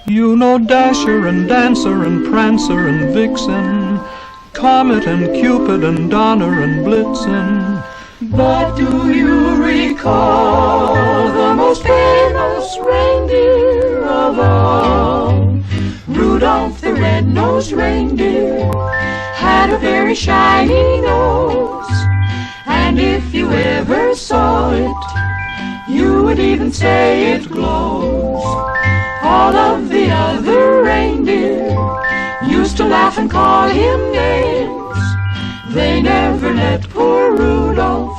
You know Dasher and Dancer and Prancer and Vixen, Comet and Cupid and Donner and Blitzen. But do you recall the most famous reindeer of all? Rudolph the red-nosed reindeer had a very shiny nose, and if you ever saw it, you would even say it glows. All of the other reindeer used to laugh and call him names. They never let poor Rudolph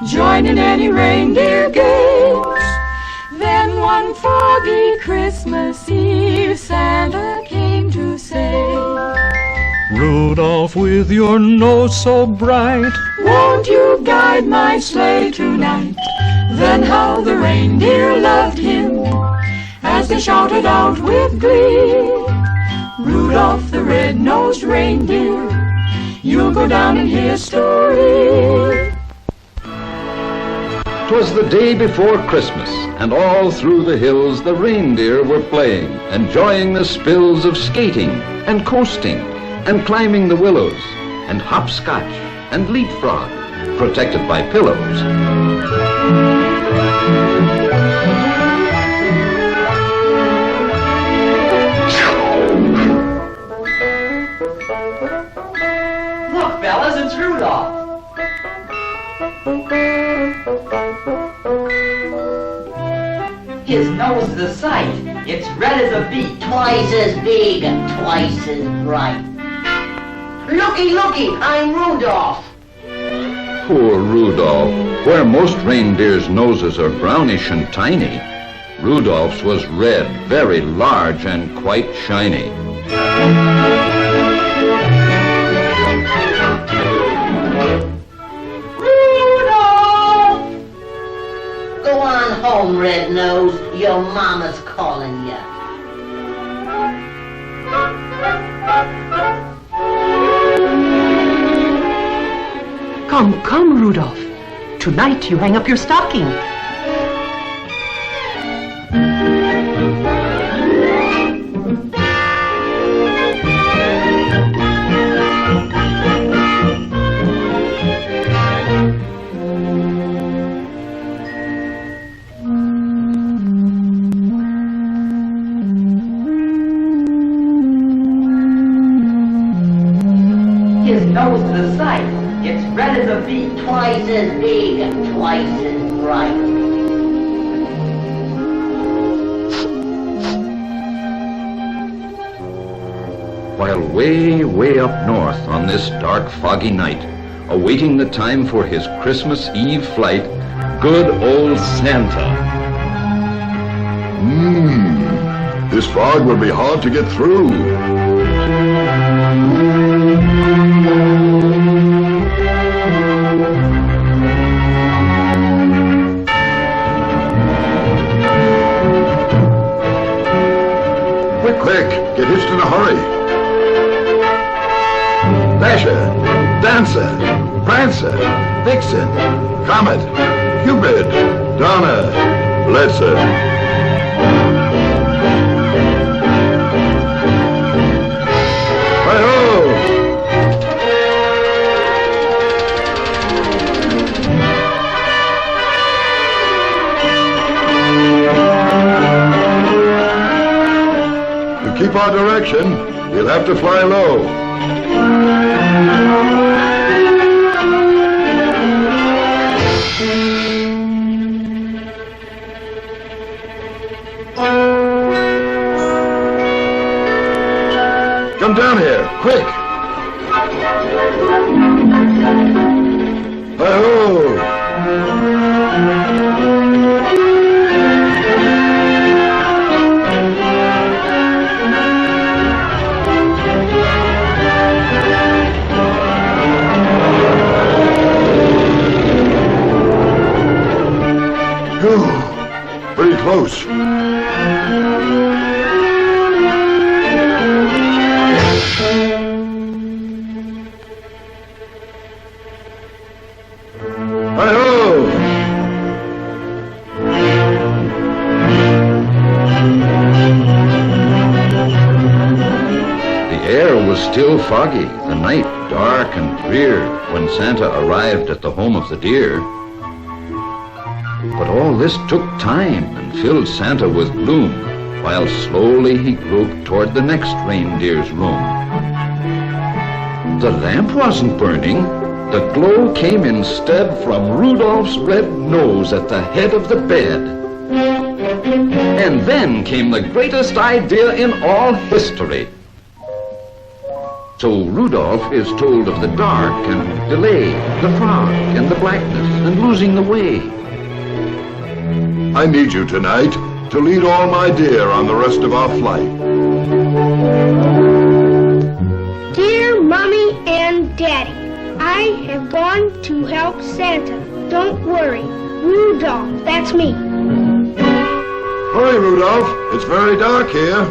join in any reindeer games. Then one foggy Christmas Eve, Santa came to say, Rudolph, with your nose so bright, won't you guide my sleigh tonight? Then how the reindeer loved him as they shouted out with glee, Rudolph the red-nosed reindeer, you'll go down in history. 'Twas the day before Christmas, and all through the hills the reindeer were playing, enjoying the spills of skating and coasting and climbing the willows and hopscotch and leapfrog, protected by pillows. Look, fellas, it's Rudolph. His nose is a sight. It's red as a beet. Twice as big and twice as bright. Looky, looky, I'm Rudolph. Poor Rudolph. Where most reindeers' noses are brownish and tiny, Rudolph's was red, very large and quite shiny. Rudolph! Go on home, Red Nose. Your mama's calling you. Come, come, Rudolph. Tonight you hang up your stocking. His nose is a sight. It's red as a beet. Twice as big and twice as bright. While way, way up north on this dark, foggy night, awaiting the time for his Christmas Eve flight, good old Santa. This fog will be hard to get through. Quick, get hitched in a hurry. Dasher, Dancer, Prancer, Vixen, Comet, Cupid, Donner, Blitzen. Hi-ho! To keep our direction, we'll have to fly low. Come down here, quick! Hi-ho! Pretty close. Hi-ho! still foggy, the night dark and drear, when Santa arrived at the home of the deer. But all this took time and filled Santa with gloom, while slowly he groped toward the next reindeer's room. The lamp wasn't burning. The glow came instead from Rudolph's red nose at the head of the bed. And then came the greatest idea in all history. So Rudolph is told of the dark and delay, the fog and the blackness and losing the way. I need you tonight to lead all my deer on the rest of our flight. Dear Mommy and Daddy, I have gone to help Santa. Don't worry. Rudolph, that's me. Hurry, Rudolph. It's very dark here.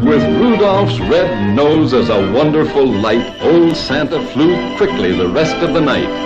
With Rudolph's red nose as a wonderful light, old Santa flew quickly the rest of the night.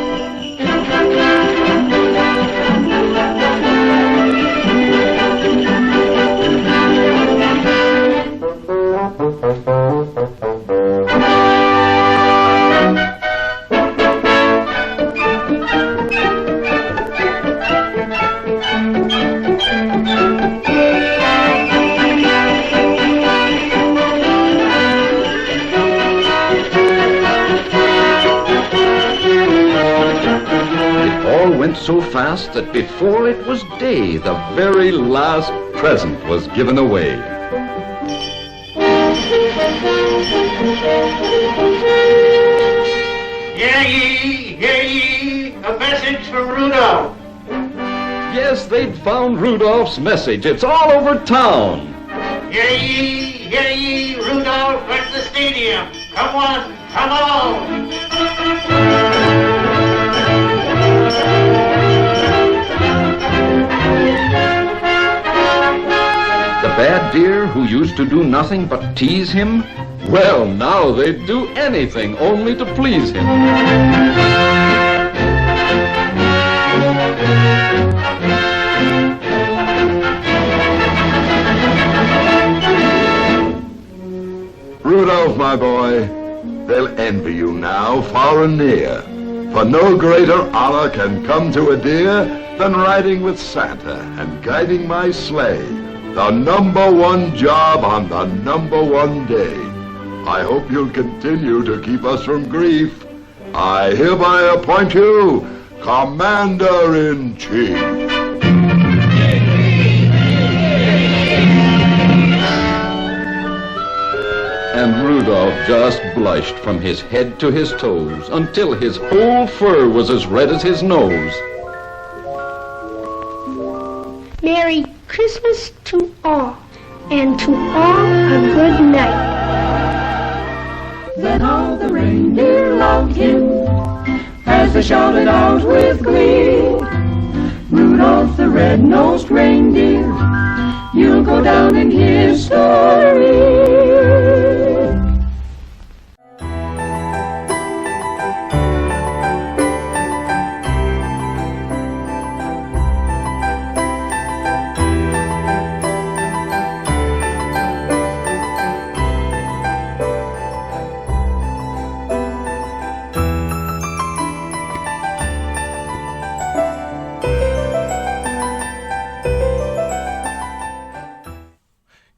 So fast that before it was day, the very last present was given away. Hear ye, a message from Rudolph. Yes, they'd found Rudolph's message. It's all over town. Hear ye, Rudolph at the stadium. Come on, come on. The bad deer who used to do nothing but tease him, well, now they'd do anything only to please him. Rudolph, my boy, they'll envy you now, far and near. For no greater honor can come to a deer than riding with Santa and guiding my sleigh. The #1 job on the #1 day. I hope you'll continue to keep us from grief. I hereby appoint you Commander-in-Chief. And Rudolph just blushed from his head to his toes until his whole fur was as red as his nose. Merry Christmas to all, and to all a good night. Then all the reindeer loved him as they shouted out with glee. Rudolph the red-nosed reindeer, you'll go down in history.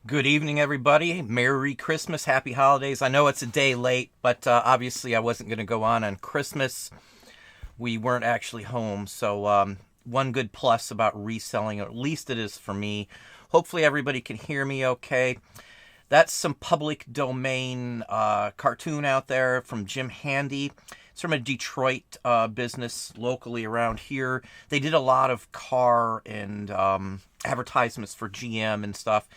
Good evening, everybody. Merry Christmas, Happy Holidays. I know it's a day late, but obviously I wasn't going to go on Christmas. We weren't actually home, so one good plus about reselling, or at least it is for me. Hopefully everybody can hear me okay. That's some public domain cartoon out there from Jim Handy. It's from a Detroit business locally around here. They did a lot of car and advertisements for GM and stuff.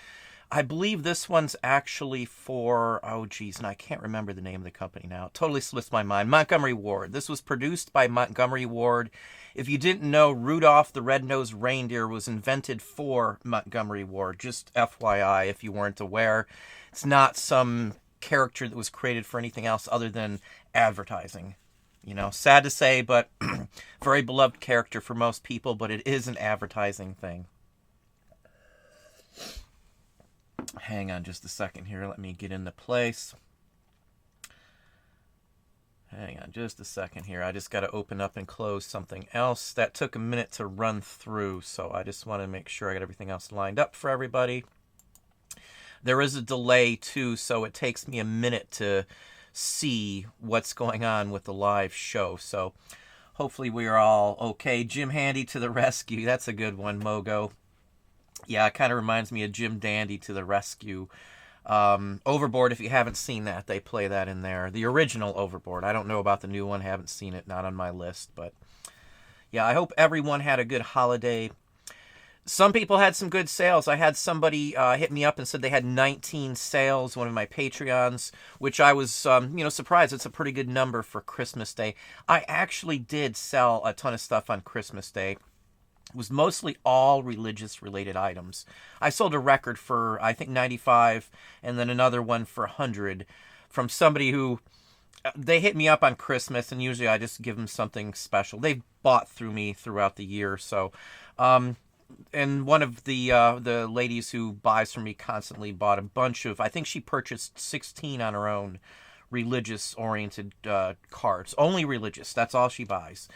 I believe this one's actually for, oh geez, and I can't remember the name of the company now. It totally slips my mind. Montgomery Ward. This was produced by Montgomery Ward. If you didn't know, Rudolph the Red-Nosed Reindeer was invented for Montgomery Ward. Just FYI, if you weren't aware. It's not some character that was created for anything else other than advertising. You know, sad to say, but very beloved character for most people, but it is an advertising thing. Hang on just a second here. Let me get into place. Hang on just a second here. I just got to open up and close something else. That took a minute to run through, so I just want to make sure I got everything else lined up for everybody. There is a delay, too, so it takes me a minute to see what's going on with the live show. So hopefully we are all okay. Jim Handy to the rescue. That's a good one, Mogo. Yeah, it kind of reminds me of Jim Dandy to the rescue. Overboard, if you haven't seen that, they play that in there. The original Overboard. I don't know about the new one. Haven't seen it. Not on my list. But yeah, I hope everyone had a good holiday. Some people had some good sales. I had somebody hit me up and said they had 19 sales, one of my Patreons, which I was, surprised. It's a pretty good number for Christmas Day. I actually did sell a ton of stuff on Christmas Day. It was mostly all religious-related items. I sold a record for, I think, 95, and then another one for 100 from somebody who, they hit me up on Christmas, and usually I just give them something special. They've bought through me throughout the year, so... and one of the ladies who buys from me constantly bought a bunch of, I think she purchased 16 on her own religious-oriented cards. Only religious. That's all she buys.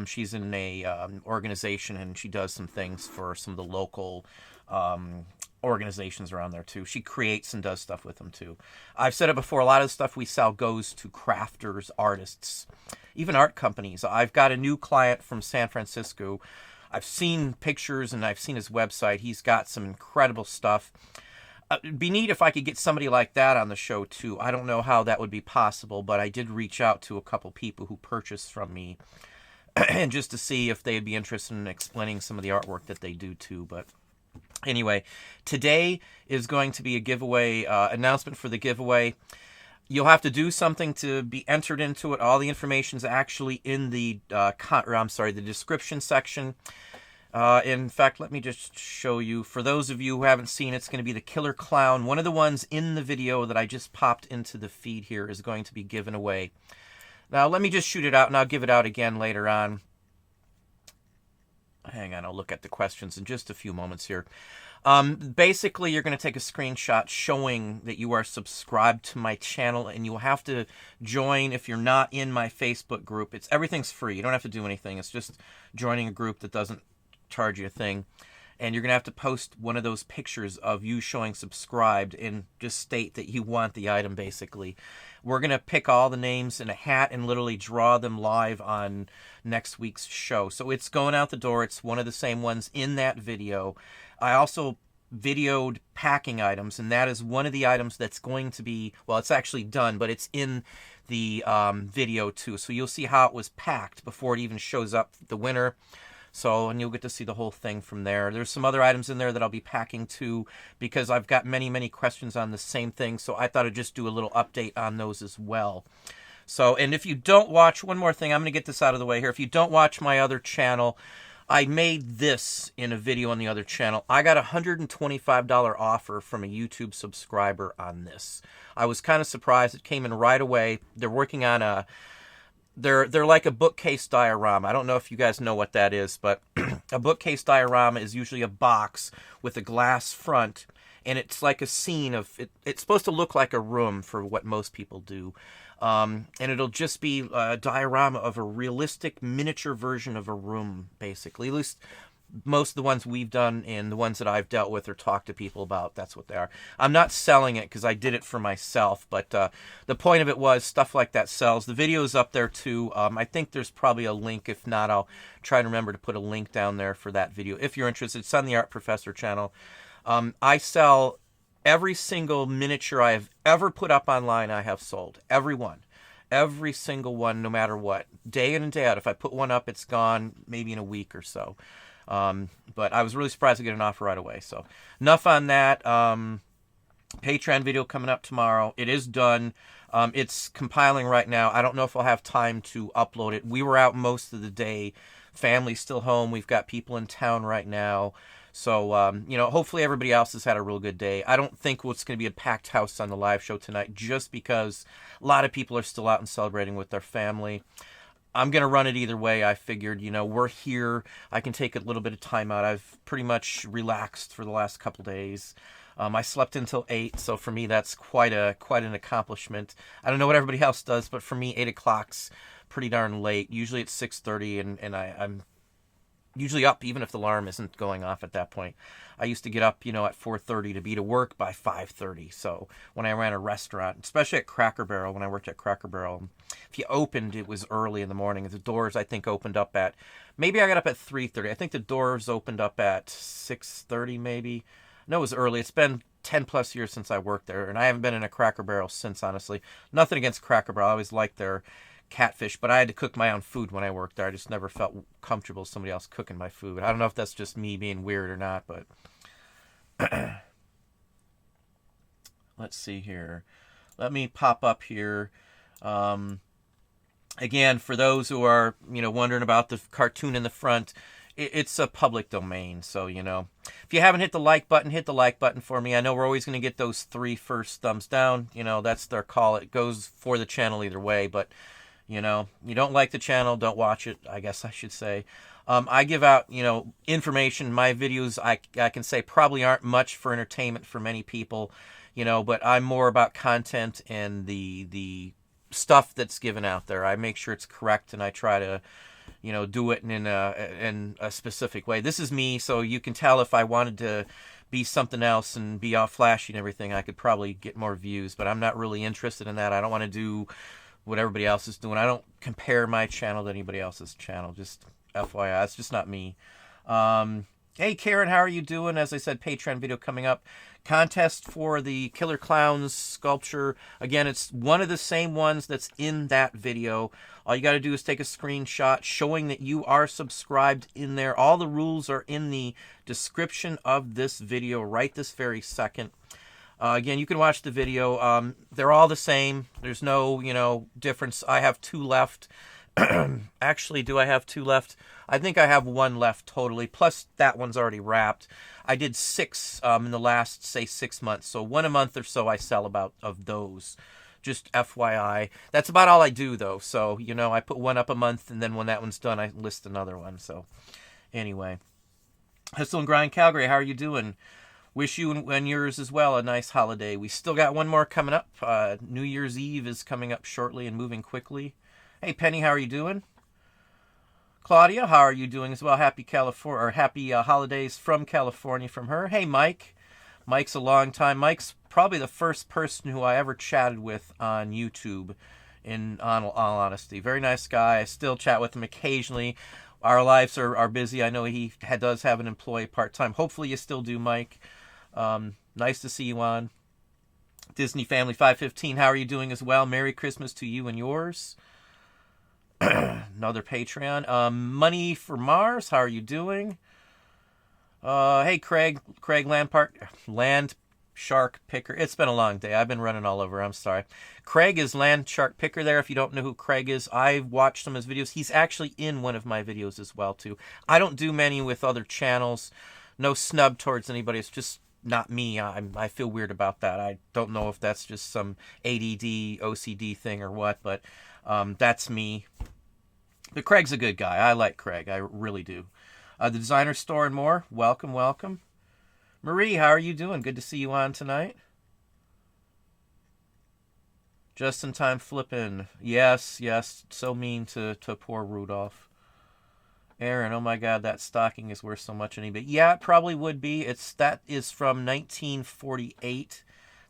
She's in a organization, and she does some things for some of the local organizations around there, too. She creates and does stuff with them, too. I've said it before, a lot of the stuff we sell goes to crafters, artists, even art companies. I've got a new client from San Francisco. I've seen pictures and I've seen his website. He's got some incredible stuff. It'd be neat if I could get somebody like that on the show, too. I don't know how that would be possible, but I did reach out to a couple people who purchased from me and just to see if they'd be interested in explaining some of the artwork that they do, too. But anyway, today is going to be a giveaway, announcement for the giveaway. You'll have to do something to be entered into it. All the information is actually in the the description section. In fact, let me just show you. For those of you who haven't seen it, it's going to be the Killer Klown. One of the ones in the video that I just popped into the feed here is going to be given away. Now, let me just shoot it out, and I'll give it out again later on. Hang on, I'll look at the questions in just a few moments here. Basically, you're going to take a screenshot showing that you are subscribed to my channel, and you'll have to join if you're not in my Facebook group. Everything's free. You don't have to do anything. It's just joining a group that doesn't charge you a thing. And you're going to have to post one of those pictures of you showing subscribed and just state that you want the item, basically. We're going to pick all the names in a hat and literally draw them live on next week's show. So it's going out the door. It's one of the same ones in that video. I also videoed packing items, and that is one of the items that's going to be, well, it's actually done, but it's in the video too. So you'll see how it was packed before it even shows up, the winner. So, and you'll get to see the whole thing from there. There's some other items in there that I'll be packing too, because I've got many, many questions on the same thing. So I thought I'd just do a little update on those as well. So, and if you don't watch, one more thing, I'm going to get this out of the way here. If you don't watch my other channel, I made this in a video on the other channel. I got a $125 offer from a YouTube subscriber on this. I was kind of surprised. It came in right away. They're working on they're like a bookcase diorama. I don't know if you guys know what that is, but a bookcase diorama is usually a box with a glass front, and it's like a scene of it. It's supposed to look like a room for what most people do. And it'll just be a diorama of a realistic miniature version of a room, basically. At least most of the ones we've done and the ones that I've dealt with or talked to people about, that's what they are. I'm not selling it because I did it for myself, but the point of it was stuff like that sells. The video is up there too. I think there's probably a link. If not, I'll try to remember to put a link down there for that video. If you're interested, it's on the Art Professor channel. I sell every single miniature I have ever put up online. I have sold every one. Every single one, no matter what. Day in and day out. If I put one up, it's gone maybe in a week or so. But I was really surprised to get an offer right away. So enough on that. Patreon video coming up tomorrow. It is done. It's compiling right now. I don't know if I'll have time to upload it. We were out most of the day. Family's still home. We've got people in town right now. So, hopefully everybody else has had a real good day. I don't think it's going to be a packed house on the live show tonight just because a lot of people are still out and celebrating with their family. I'm going to run it either way. I figured, we're here. I can take a little bit of time out. I've pretty much relaxed for the last couple days. I slept until 8, so for me that's quite an accomplishment. I don't know what everybody else does, but for me 8 o'clock's pretty darn late. Usually it's 6:30, and I'm usually up even if the alarm isn't going off at that point. I used to get up, at 4:30 to be to work by 5:30. So when I ran a restaurant, especially at Cracker Barrel, when I worked at Cracker Barrel, if you opened, it was early in the morning. The doors, I think, opened up at, maybe I got up at 3:30. I think the doors opened up at 6:30 maybe. No, it was early. It's been 10 plus years since I worked there, and I haven't been in a Cracker Barrel since, honestly. Nothing against Cracker Barrel. I always liked their catfish, but I had to cook my own food when I worked there. I just never felt comfortable with somebody else cooking my food. I don't know if that's just me being weird or not, but let's see here. Let me pop up here. Again, for those who are, wondering about the cartoon in the front, it's a public domain, so, if you haven't hit the like button for me. I know we're always going to get those 3 first thumbs down. That's their call. It goes for the channel either way, but, you don't like the channel, don't watch it, I guess I should say. I give out, information. My videos, I can say probably aren't much for entertainment for many people, but I'm more about content and the stuff that's given out there. I make sure it's correct, and I try to do it in a specific way. This is me, so you can tell if I wanted to be something else and be all flashy and everything, I could probably get more views, but I'm not really interested in that. I don't want to do what everybody else is doing. I don't compare my channel to anybody else's channel, just FYI. It's just not me. Hey, Karen, how are you doing? As I said, Patreon video coming up. Contest for the Killer Clowns sculpture. Again, it's one of the same ones that's in that video. All you got to do is take a screenshot showing that you are subscribed in there. All the rules are in the description of this video right this very second. Again, you can watch the video. They're all the same. There's no, difference. I have 2 left. Actually, do I have 2 left? I think I have 1 left totally, plus that one's already wrapped. I did 6 in the last, say, 6 months. So 1 a month or so I sell about of those. Just FYI. That's about all I do, though. So, I put 1 up a month, and then when that one's done, I list another one. So, anyway. Hustle and Grind Calgary, how are you doing? Wish you and yours as well a nice holiday. We still got 1 more coming up. New Year's Eve is coming up shortly and moving quickly. Hey, Penny, how are you doing? Claudia, how are you doing as well? Happy holidays from California from her. Hey, Mike. Mike's a long time. Mike's probably the first person who I ever chatted with on YouTube, in all honesty. Very nice guy. I still chat with him occasionally. Our lives are busy. I know he does have an employee part-time. Hopefully you still do, Mike. Nice to see you on. Disney Family 515, how are you doing as well? Merry Christmas to you and yours. Another Patreon. Money for Mars, how are you doing? Hey, Craig Land Shark Picker. It's been a long day. I've been running all over. I'm sorry. Craig is Land Shark Picker there. If you don't know who Craig is, I've watched some of his videos. He's actually in one of my videos as well, too. I don't do many with other channels. No snub towards anybody. It's just not me. I feel weird about that. I don't know if that's just some ADD, OCD thing or what, but that's me. But Craig's a good guy. I like Craig. I really do. The Designer Store and more. Welcome, welcome. Marie, how are you doing? Good to see you on tonight. Just in time flipping. Yes. So mean to poor Rudolph. Aaron, oh my God, that stocking is worth so much on eBay. Yeah, it probably would be. That is from 1948.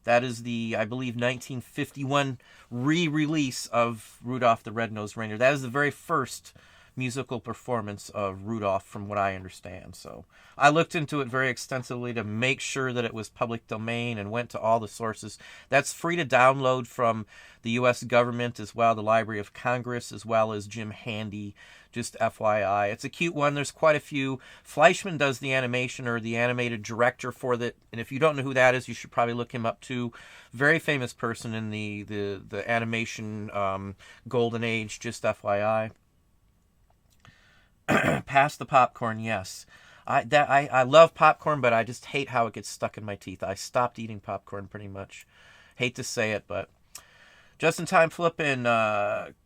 That is the, I believe, 1951 re-release of Rudolph the Red-Nosed Reindeer. That is the very first musical performance of Rudolph, from what I understand. So I looked into it very extensively to make sure that it was public domain and went to all the sources. That's free to download from the U.S. government as well, the Library of Congress, as well as Jim Handy. Just FYI. It's a cute one. There's quite a few. Fleischman does the animation, or the animated director for that. And if you don't know who that is, you should probably look him up too. Very famous person in the animation golden age. Just FYI. Pass the popcorn, yes. I love popcorn, but I just hate how it gets stuck in my teeth. I stopped eating popcorn pretty much. Hate to say it, but just in time flipping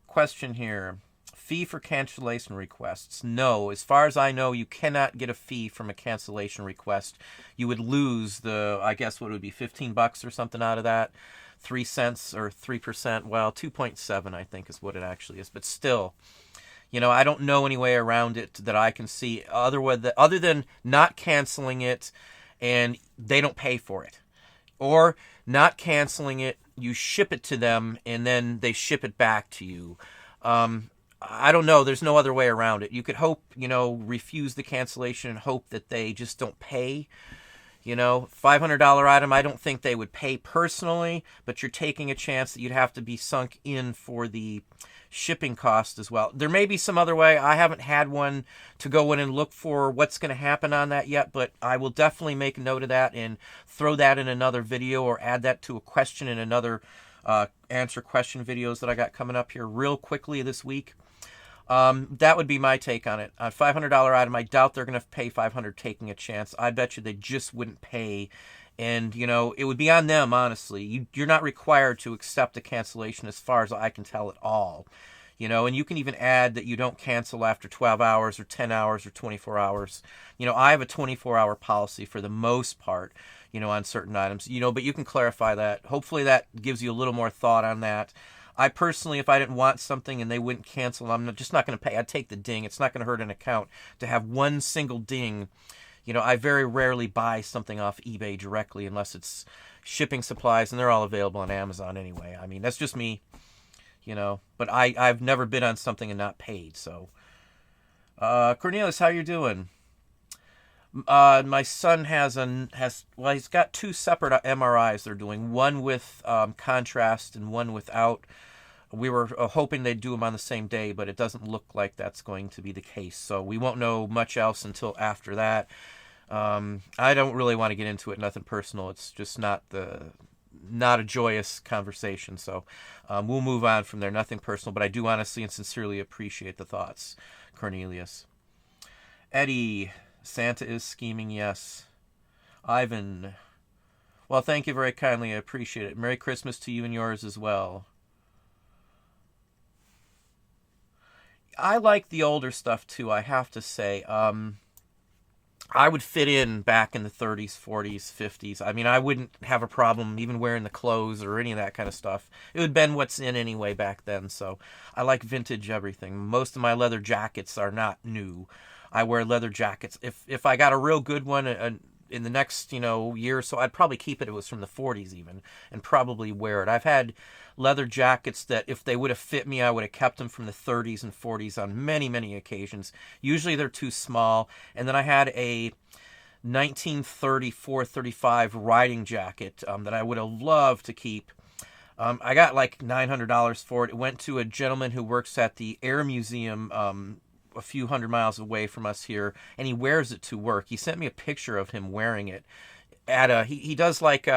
question here. Fee for cancellation requests. No, as far as I know, you cannot get a fee from a cancellation request. You would lose I guess what would be $15 or something out of that. 3 cents or 3%. Well, 2.7 I think is what it actually is. But still, I don't know any way around it that I can see other than not canceling it and they don't pay for it. Or not canceling it, you ship it to them and then they ship it back to you. I don't know. There's no other way around it. You could hope, refuse the cancellation and hope that they just don't pay. $500 item, I don't think they would pay personally, but you're taking a chance that you'd have to be sunk in for the shipping cost as well. There may be some other way. I haven't had one to go in and look for what's going to happen on that yet, but I will definitely make a note of that and throw that in another video or add that to a question in another answer question videos that I got coming up here real quickly this week. That would be my take on it. A $500 item, I doubt they're going to pay $500 taking a chance. I bet you they just wouldn't pay. And, it would be on them, honestly. You're not required to accept a cancellation as far as I can tell at all. And you can even add that you don't cancel after 12 hours or 10 hours or 24 hours. I have a 24-hour policy for the most part, on certain items, but you can clarify that. Hopefully that gives you a little more thought on that. I personally, if I didn't want something and they wouldn't cancel, I'm just not going to pay. I'd take the ding. It's not going to hurt an account to have one single ding. I very rarely buy something off eBay directly unless it's shipping supplies, and they're all available on Amazon anyway. I mean, that's just me, But I've never bid on something and not paid. So, Cornelius, how you doing? My son he's got 2 separate MRIs they're doing, one with contrast and one without. We were hoping they'd do them on the same day, but it doesn't look like that's going to be the case. So we won't know much else until after that. I don't really want to get into it, nothing personal. It's just not a joyous conversation. So we'll move on from there, nothing personal, but I do honestly and sincerely appreciate the thoughts, Cornelius. Eddie, Santa is scheming, yes. Ivan, well, thank you very kindly. I appreciate it. Merry Christmas to you and yours as well. I like the older stuff too, I have to say. I would fit in back in the 30s, 40s, 50s. I mean, I wouldn't have a problem even wearing the clothes or any of that kind of stuff. It would have been what's in anyway back then, so I like vintage everything. Most of my leather jackets are not new. I wear leather jackets. If I got a real good one in the next, year or so, I'd probably keep it. It was from the 40s even, and probably wear it. I've had leather jackets that if they would have fit me, I would have kept them from the 30s and 40s on many, many occasions. Usually they're too small. And then I had a 1934-35 riding jacket that I would have loved to keep. I got like $900 for it. It went to a gentleman who works at the Air Museum a few hundred miles away from us here, and he wears it to work. He sent me a picture of him wearing it at he does like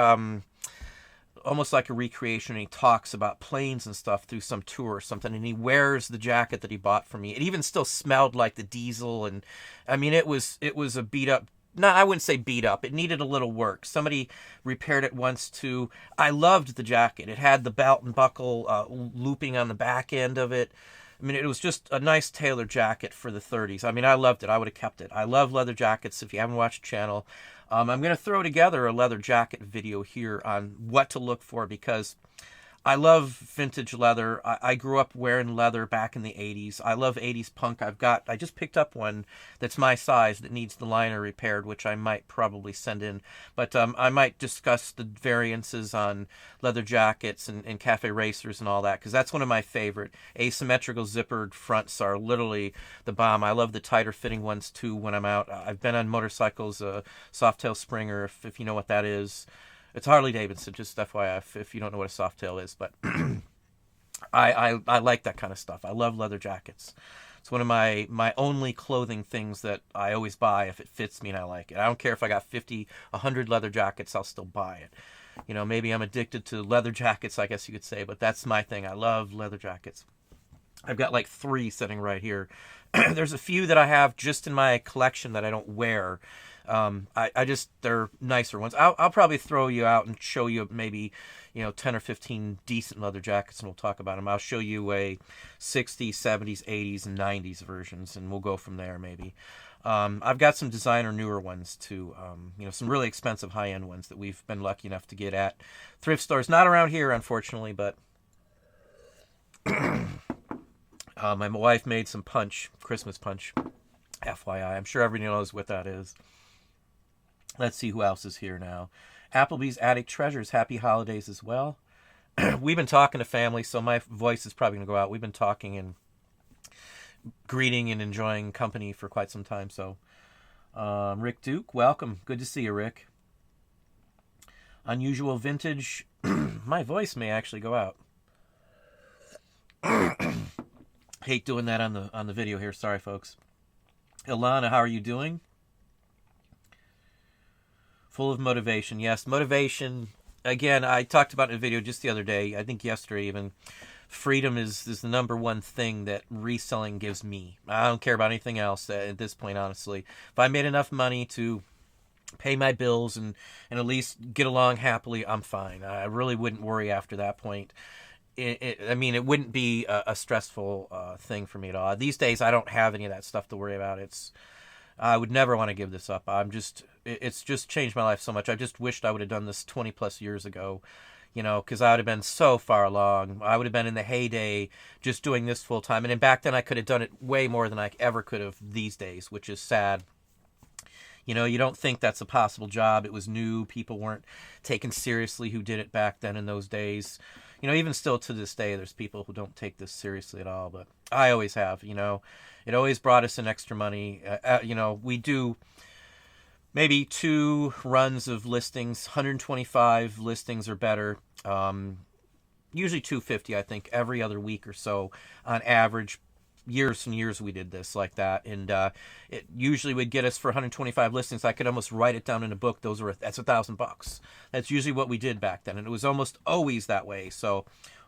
almost like a recreation, and he talks about planes and stuff through some tour or something, and he wears the jacket that he bought for me. It even still smelled like the diesel, and I mean it was a beat up. No, I wouldn't say beat up. It needed a little work. Somebody repaired it once too. I loved the jacket. It had the belt and buckle looping on the back end of it. I mean, it was just a nice tailored jacket for the 30s. I mean, I loved it. I would have kept it. I love leather jackets. If you haven't watched the channel, I'm going to throw together a leather jacket video here on what to look for because I love vintage leather. I grew up wearing leather back in the 80s. I love 80s punk. I just picked up one that's my size that needs the liner repaired, which I might probably send in. But I might discuss the variances on leather jackets and cafe racers and all that, because that's one of my favorite. Asymmetrical zippered fronts are literally the bomb. I love the tighter fitting ones too when I'm out. I've been on motorcycles, Softail Springer, if you know what that is. It's Harley Davidson, just FYI, if you don't know what a Softail is. But I like that kind of stuff. I love leather jackets. It's one of my only clothing things that I always buy if it fits me and I like it. I don't care if I got 50, 100 leather jackets, I'll still buy it. You know, maybe I'm addicted to leather jackets, I guess you could say, but that's my thing. I love leather jackets. I've got like 3 sitting right here. There's a few that I have just in my collection that I don't wear. I just, they're nicer ones. I'll probably throw you out and show you maybe, 10 or 15 decent leather jackets, and we'll talk about them. I'll show you a 60s, 70s, 80s, and 90s versions, and we'll go from there maybe. I've got some designer newer ones too, some really expensive high-end ones that we've been lucky enough to get at thrift stores. Not around here, unfortunately, but my wife made some punch, Christmas punch, FYI. I'm sure everybody knows what that is. Let's see who else is here now. Applebee's Attic Treasures, happy holidays as well. We've been talking to family, so my voice is probably going to go out. We've been talking and greeting and enjoying company for quite some time. So, Rick Duke, welcome. Good to see you, Rick. Unusual Vintage. My voice may actually go out. Hate doing that on the video here. Sorry, folks. Ilana, how are you doing? Full of motivation. Yes, motivation. Again, I talked about in a video just the other day, I think yesterday even. Freedom is the number one thing that reselling gives me. I don't care about anything else at this point, honestly. If I made enough money to pay my bills and at least get along happily, I'm fine. I really wouldn't worry after that point. It wouldn't be a stressful thing for me at all. These days, I don't have any of that stuff to worry about. I would never want to give this up. It's just changed my life so much. I just wished I would have done this 20 plus years ago, because I would have been so far along. I would have been in the heyday just doing this full time. And then back then I could have done it way more than I ever could have these days, which is sad. You don't think that's a possible job. It was new. People weren't taken seriously who did it back then in those days. Even still to this day, there's people who don't take this seriously at all. But I always have, It always brought us in extra money. We do maybe 2 runs of listings, 125 listings or better. Usually 250, I think, every other week or so on average. Years and years we did this like that, and it usually would get us for 125 listings. I could almost write it down in a book. That's $1,000. That's usually what we did back then, and it was almost always that way. So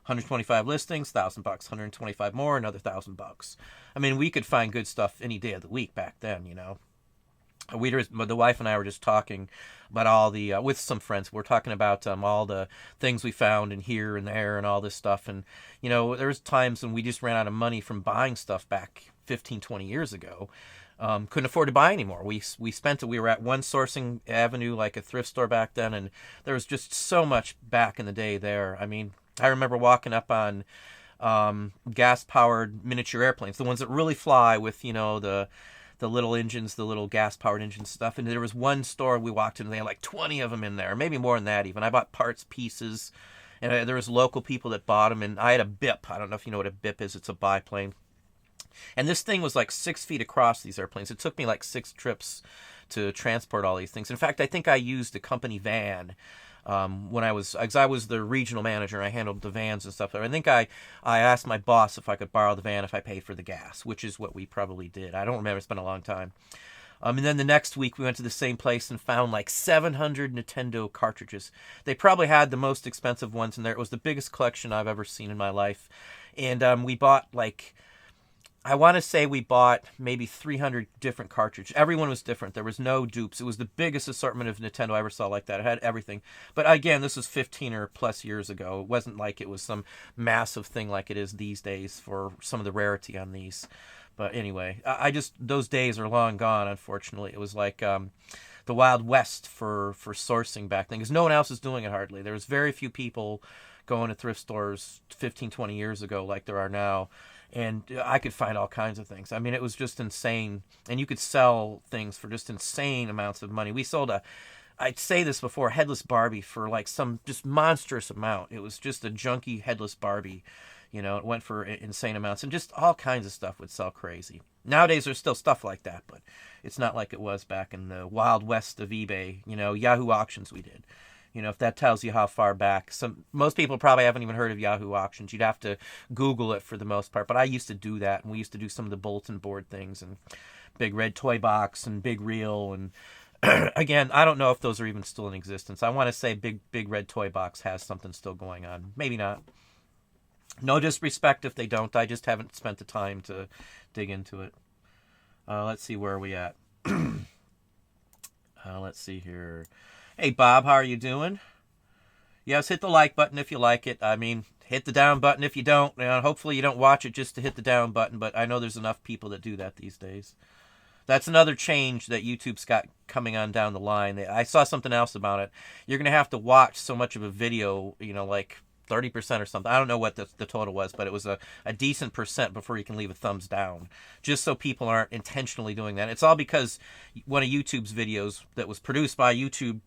125 listings, $1,000. 125 more, another $1,000. We could find good stuff any day of the week back then. The wife and I were just talking about all the with some friends. We're talking about all the things we found in here and there and all this stuff. And there was times when we just ran out of money from buying stuff back 15, 20 years ago. Couldn't afford to buy anymore. We spent it. We were at One Sourcing Avenue, like a thrift store back then, and there was just so much back in the day there. I remember walking up on gas-powered miniature airplanes, the ones that really fly with the little engines, the little gas-powered engine stuff. And there was one store we walked in, and they had like 20 of them in there, maybe more than that even. I bought parts, pieces, and there was local people that bought them, and I had a BIP. I don't know if you know what a BIP is. It's a biplane. And this thing was like 6 feet across, these airplanes. It took me like 6 trips to transport all these things. In fact, I think I used a company van because I was the regional manager and I handled the vans and stuff. I think I asked my boss if I could borrow the van if I paid for the gas, which is what we probably did. I don't remember. It's been a long time. And then the next week we went to the same place and found like 700 Nintendo cartridges. They probably had the most expensive ones in there. It was the biggest collection I've ever seen in my life. And we bought I want to say we bought maybe 300 different cartridges. Everyone was different. There was no dupes. It was the biggest assortment of Nintendo I ever saw like that. It had everything. But again, this was 15 or plus years ago. It wasn't like it was some massive thing like it is these days for some of the rarity on these. But anyway, those days are long gone, unfortunately. It was like the Wild West for sourcing back then, because no one else is doing it hardly. There was very few people going to thrift stores 15, 20 years ago like there are now. And I could find all kinds of things. It was just insane. And you could sell things for just insane amounts of money. We sold I'd say this before, headless Barbie for like some just monstrous amount. It was just a junky headless Barbie. It went for insane amounts. And just all kinds of stuff would sell crazy. Nowadays there's still stuff like that, but it's not like it was back in the Wild West of eBay. Yahoo Auctions we did. If that tells you how far back. Most people probably haven't even heard of Yahoo Auctions. You'd have to Google it for the most part. But I used to do that, and we used to do some of the bulletin board things, and Big Red Toy Box, and Big Reel. And again, I don't know if those are even still in existence. I want to say Big Red Toy Box has something still going on. Maybe not. No disrespect if they don't. I just haven't spent the time to dig into it. Let's see, where are we at? Let's see here. Hey, Bob, how are you doing? Yes, hit the like button if you like it. I mean, hit the down button if you don't. Hopefully you don't watch it just to hit the down button, but I know there's enough people that do that these days. That's another change that YouTube's got coming on down the line. I saw something else about it. You're going to have to watch so much of a video, like 30% or something. I don't know what the total was, but it was a decent percent before you can leave a thumbs down, just so people aren't intentionally doing that. It's all because one of YouTube's videos that was produced by YouTube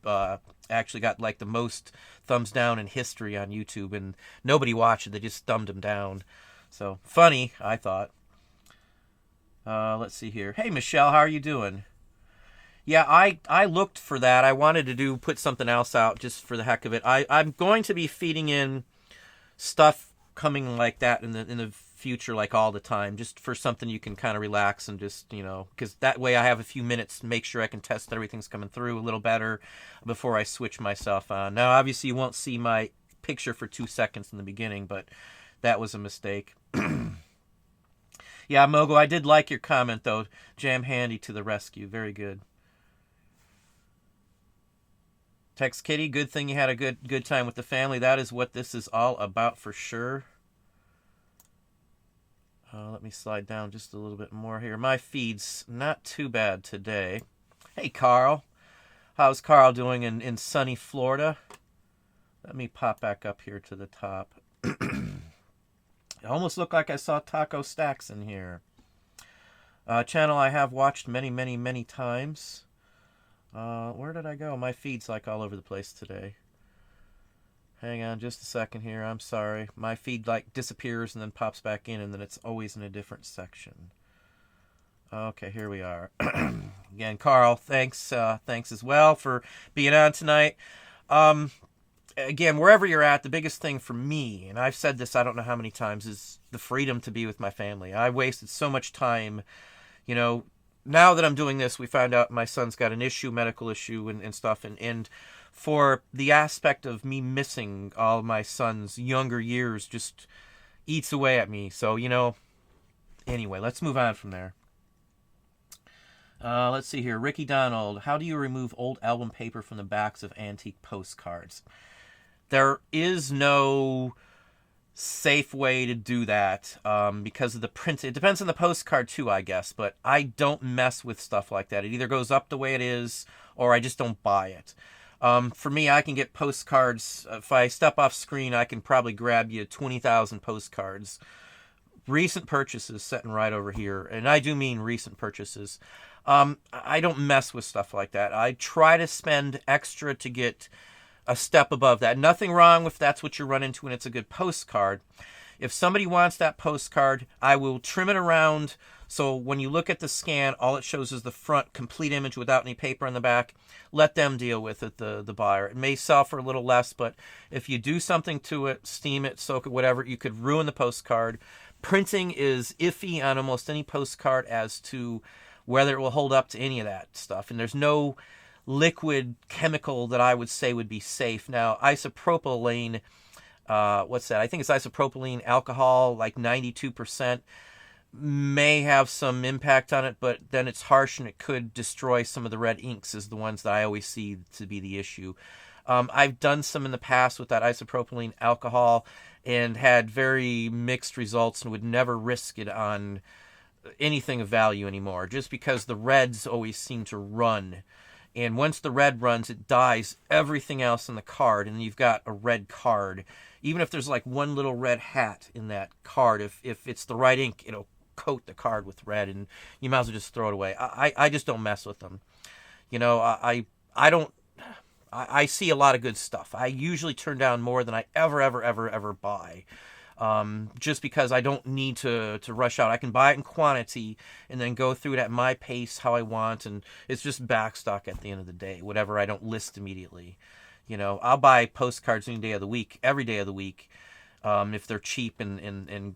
actually got like the most thumbs down in history on YouTube, and nobody watched it. They just thumbed him down. So funny, I thought. Let's see here. Hey, Michelle, how are you doing? Yeah, I looked for that. I wanted to put something else out just for the heck of it. I'm going to be feeding in stuff coming like that in the future, like all the time, just for something you can kind of relax and just, because that way I have a few minutes to make sure I can test that everything's coming through a little better before I switch myself on. Now, obviously, you won't see my picture for 2 seconds in the beginning, but that was a mistake. Yeah, Mogo, I did like your comment, though. Jam handy to the rescue. Very good. Tex Kitty, good thing you had a good time with the family. That is what this is all about for sure. Let me slide down just a little bit more here. My feed's not too bad today. Hey, Carl. How's Carl doing in sunny Florida? Let me pop back up here to the top. It almost looked like I saw Taco Stacks in here. Channel I have watched many, many, many times. Where did I go? My feed's like all over the place today. Hang on just a second here. I'm sorry. My feed like disappears and then pops back in, and then it's always in a different section. Okay, here we are. Again, Carl, thanks as well for being on tonight. Again, wherever you're at, the biggest thing for me, and I've said this I don't know how many times, is the freedom to be with my family. I wasted so much time, now that I'm doing this, we found out my son's got an issue, medical issue and stuff, and for the aspect of me missing all my son's younger years just eats away at me. So, anyway, let's move on from there. Let's see here. Ricky Donald, how do you remove old album paper from the backs of antique postcards? There is no safe way to do that because of the print. It depends on the postcard too, I guess, but I don't mess with stuff like that. It either goes up the way it is or I just don't buy it. For me, I can get postcards. If I step off screen, I can probably grab you 20,000 postcards. Recent purchases sitting right over here, and I do mean recent purchases. I don't mess with stuff like that. I try to spend extra to get a step above that. Nothing wrong if that's what you run into and it's a good postcard. If somebody wants that postcard, I will trim it around so when you look at the scan, all it shows is the front complete image without any paper on the back. Let them deal with it, the buyer. It may sell for a little less, but if you do something to it, steam it, soak it, whatever, you could ruin the postcard. Printing is iffy on almost any postcard as to whether it will hold up to any of that stuff. And there's no liquid chemical that I would say would be safe. Now, isopropylene, what's that? I think it's isopropylene alcohol, like 92%, may have some impact on it, but then it's harsh and it could destroy some of the red inks is the ones that I always see to be the issue. I've done some in the past with that isopropylene alcohol and had very mixed results and would never risk it on anything of value anymore, just because the reds always seem to run. And once the red runs, it dyes everything else in the card, and you've got a red card. Even if there's like one little red hat in that card, if it's the right ink, it'll coat the card with red, and you might as well just throw it away. I just don't mess with them. I see a lot of good stuff. I usually turn down more than I ever buy. Just because I don't need to rush out. I can buy it in quantity and then go through it at my pace, how I want, and it's just backstock at the end of the day, whatever I don't list immediately. I'll buy postcards any day of the week, every day of the week, if they're cheap and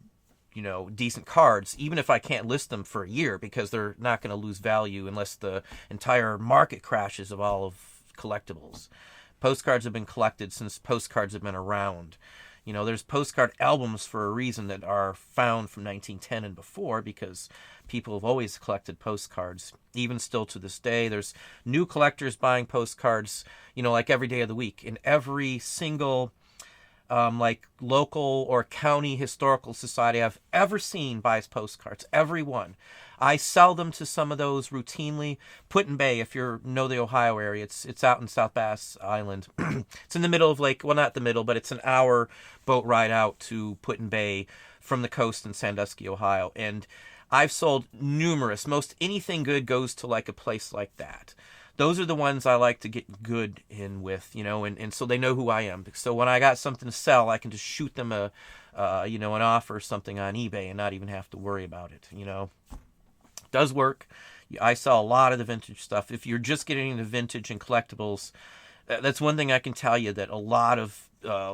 decent cards, even if I can't list them for a year, because they're not going to lose value unless the entire market crashes of all of collectibles. Postcards have been collected since postcards have been around. You know, there's postcard albums for a reason that are found from 1910 and before, because people have always collected postcards, even still to this day. There's new collectors buying postcards, you know, like every day of the week. In every single like local or county historical society I've ever seen buys postcards, every one. I sell them to some of those routinely. Put-in-Bay, if you know the Ohio area, it's out in South Bass Island. It's in the middle of Lake, well, not the middle, but it's an hour boat ride out to Put-in-Bay from the coast in Sandusky, Ohio. And I've sold numerous. Most anything good goes to like a place like that. Those are the ones I like to get good in with, you know, and so they know who I am. So when I got something to sell, I can just shoot them an offer or something on eBay and not even have to worry about it, you know. It does work. I sell a lot of the vintage stuff. If you're just getting into vintage and collectibles, that's one thing I can tell you that a lot of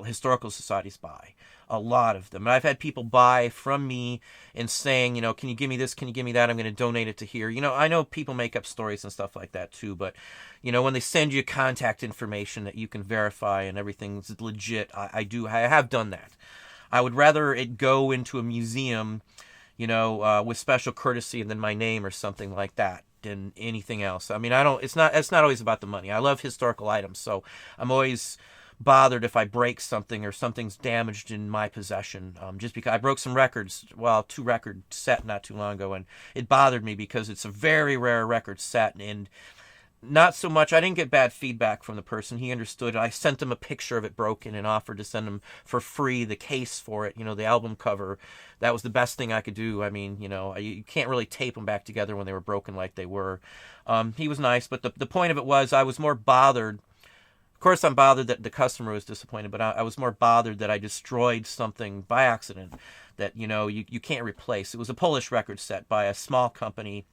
historical societies buy. A lot of them. And I've had people buy from me and saying, you know, can you give me this? Can you give me that? I'm going to donate it to here. You know, I know people make up stories and stuff like that too, but, you know, when they send you contact information that you can verify and everything's legit, I have done that. I would rather it go into a museum, you know, with special courtesy and then my name or something like that than anything else. I mean, it's not always about the money. I love historical items, so I'm always bothered if I break something or something's damaged in my possession. Just because I broke some records, well, 2 record set not too long ago, and it bothered me because it's a very rare record set, and not so much, I didn't get bad feedback from the person. He understood. I sent him a picture of it broken and offered to send him for free the case for it, you know, the album cover. That was the best thing I could do. I mean, you know, you can't really tape them back together when they were broken like they were. He was nice, but the point of it was I was more bothered. Of course, I'm bothered that the customer was disappointed, but I was more bothered that I destroyed something by accident that, you know, you can't replace. It was a Polish record set by a small company.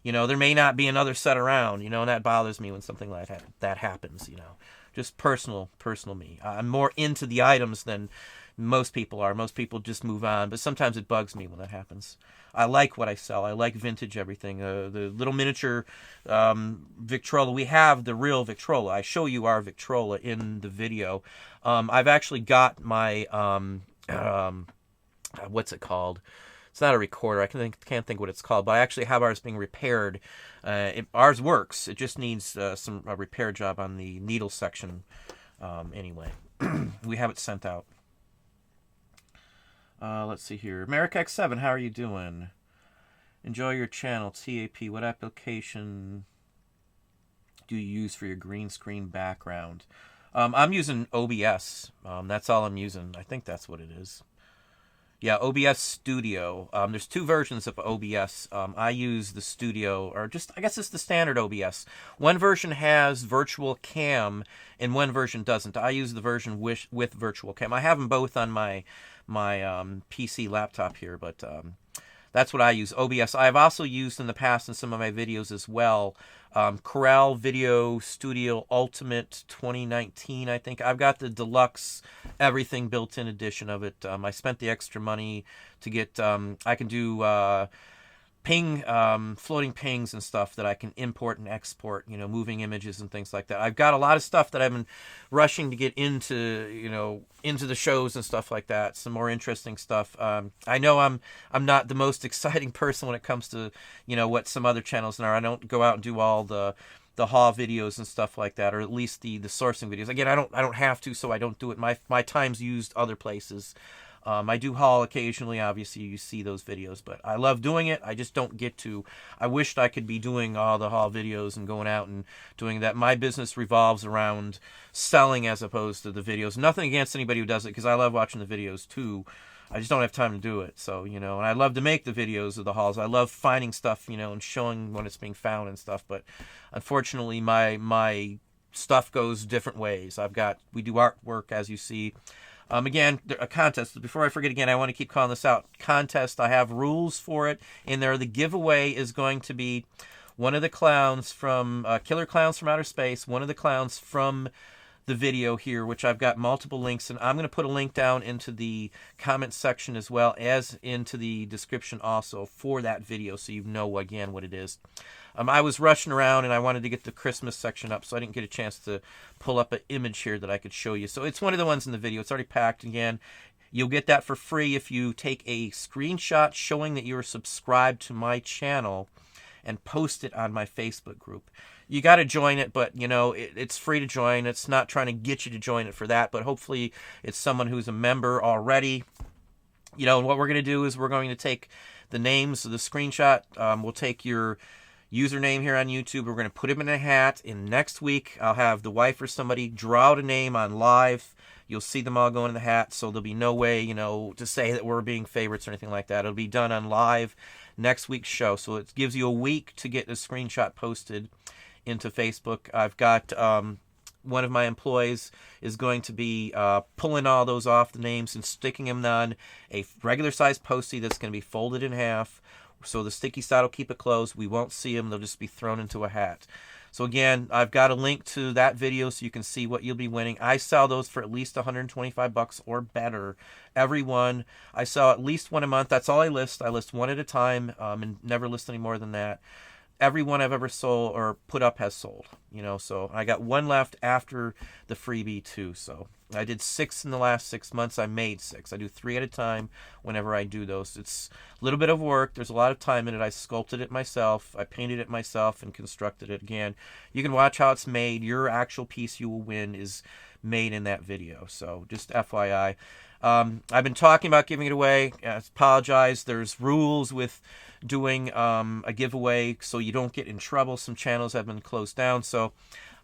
You know, there may not be another set around, you know, and that bothers me when something like that happens, you know. Just personal me. I'm more into the items than most people are. Most people just move on, but sometimes it bugs me when that happens. I like what I sell. I like vintage everything. The little miniature Victrola. We have the real Victrola. I show you our Victrola in the video. I've actually got my, what's it called? It's not a recorder. I can't think what it's called, but I actually have ours being repaired. Ours works. It just needs a repair job on the needle section. Anyway, we have it sent out. Let's see here. Merrick X7, how are you doing? Enjoy your channel. TAP, what application do you use for your green screen background? I'm using OBS. That's all I'm using. I think that's what it is. Yeah, OBS Studio. There's 2 versions of OBS. I use the Studio, or just, I guess it's the standard OBS. One version has virtual cam, and one version doesn't. I use the version with virtual cam. I have them both on my PC laptop here, but that's what I use, OBS. I've also used in the past in some of my videos as well, Corel Video Studio Ultimate 2019, I think. I've got the deluxe everything built-in edition of it. I spent the extra money to get, I can do floating pings and stuff that I can import and export, you know, moving images and things like that. I've got a lot of stuff that I've been rushing to get into, you know, into the shows and stuff like that. Some more interesting stuff. I know I'm not the most exciting person when it comes to, you know, what some other channels are. I don't go out and do all the haul videos and stuff like that, or at least the sourcing videos. Again, I don't have to, so I don't do it. My time's used other places. I do haul occasionally, obviously you see those videos, but I love doing it. I just don't get to. I wished I could be doing all the haul videos and going out and doing that. My business revolves around selling as opposed to the videos. Nothing against anybody who does it, because I love watching the videos too. I just don't have time to do it. So, you know, and I love to make the videos of the hauls. I love finding stuff, you know, and showing when it's being found and stuff. But unfortunately, my stuff goes different ways. We do artwork, as you see. Again, a contest. Before I forget again, I want to keep calling this out. Contest, I have rules for it in there. The giveaway is going to be one of the clowns from Killer Clowns from Outer Space, one of the clowns from the video here, which I've got multiple links, and I'm going to put a link down into the comment section as well as into the description also for that video, so you know again what it is. I was rushing around and I wanted to get the Christmas section up, so I didn't get a chance to pull up an image here that I could show you. So it's one of the ones in the video. It's already packed. Again, you'll get that for free if you take a screenshot showing that you're subscribed to my channel and post it on my Facebook group. You got to join it, but you know it's free to join. It's not trying to get you to join it for that, but hopefully it's someone who's a member already. You know, and what we're going to do is we're going to take the names of the screenshot. We'll take your username here on YouTube. We're going to put him in a hat. And next week, I'll have the wife or somebody draw out a name on live. You'll see them all go in the hat, so there'll be no way, you know, to say that we're being favorites or anything like that. It'll be done on live next week's show. So it gives you a week to get a screenshot posted into Facebook. I've got one of my employees is going to be pulling all those off the names and sticking them on a regular size Post-it that's going to be folded in half. So the sticky side will keep it closed. We won't see them. They'll just be thrown into a hat. So again, I've got a link to that video so you can see what you'll be winning. I sell those for at least $125 or better. Every one. I sell at least one a month. That's all I list. I list one at a time and never list any more than that. Every one I've ever sold or put up has sold, you know, so I got one left after the freebie too. So I did 6 in the last 6 months. I made 6. I do 3 at a time whenever I do those. It's a little bit of work. There's a lot of time in it. I sculpted it myself. I painted it myself and constructed it. Again, you can watch how it's made. Your actual piece you will win is made in that video. So just FYI. I've been talking about giving it away. I apologize. There's rules with doing a giveaway so you don't get in trouble. Some channels have been closed down. So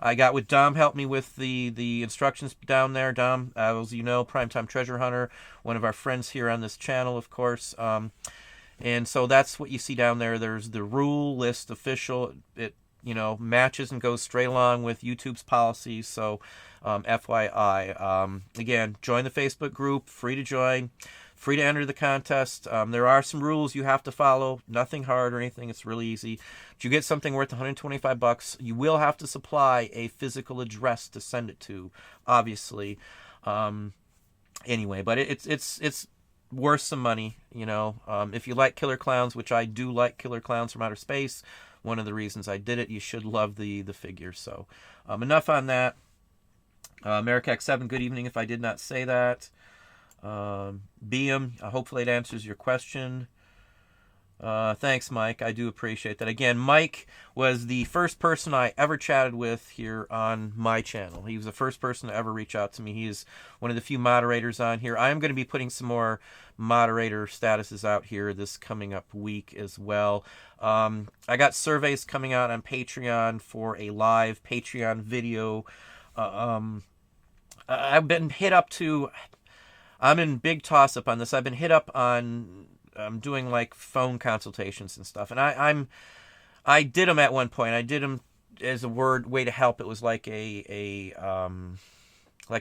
I got with Dom, helped me with the instructions down there. Dom, as you know, Primetime Treasure Hunter, one of our friends here on this channel, of course. And so that's what you see down there. There's the rule list official. It, you know, matches and goes straight along with YouTube's policies. So FYI. Again, join the Facebook group. Free to join. Free to enter the contest. There are some rules you have to follow. Nothing hard or anything. It's really easy. If you get something worth $125, you will have to supply a physical address to send it to, obviously. Anyway, but it's worth some money, you know. If you like Killer Clowns, which I do like Killer Clowns from Outer Space, one of the reasons I did it, you should love the figure. So enough on that. Merricack7, good evening if I did not say that. Beam, hopefully it answers your question. Thanks, Mike. I do appreciate that. Again, Mike was the first person I ever chatted with here on my channel. He was the first person to ever reach out to me. He is one of the few moderators on here. I am going to be putting some more moderator statuses out here this coming up week as well. I got surveys coming out on Patreon for a live Patreon video. I've been hit up to... I'm in big toss-up on this. I've been hit up on doing like phone consultations and stuff, and I did them at one point. I did them as a way to help. It was like a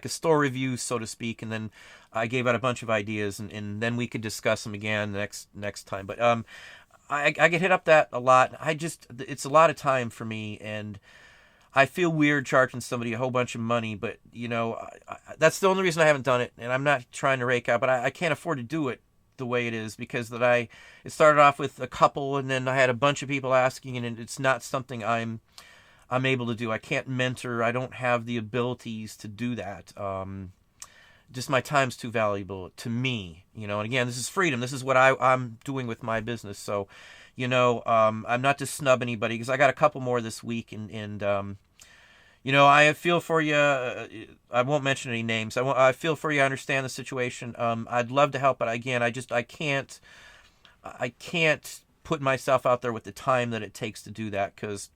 store review, so to speak, and then I gave out a bunch of ideas, and then we could discuss them again next time. But I get hit up that a lot. It's a lot of time for me, and I feel weird charging somebody a whole bunch of money, but, you know, that's the only reason I haven't done it, and I'm not trying to rake out, but I can't afford to do it the way it is, because it started off with a couple, and then I had a bunch of people asking, and it's not something I'm able to do. I can't mentor. I don't have the abilities to do that. Just my time's too valuable to me, you know, and again, this is freedom. This is what I'm doing with my business, so... You know, I'm not to snub anybody, because I got a couple more this week, and you know, I feel for you. I won't mention any names. I feel for you. I understand the situation. I'd love to help, but again, I can't put myself out there with the time that it takes to do that, because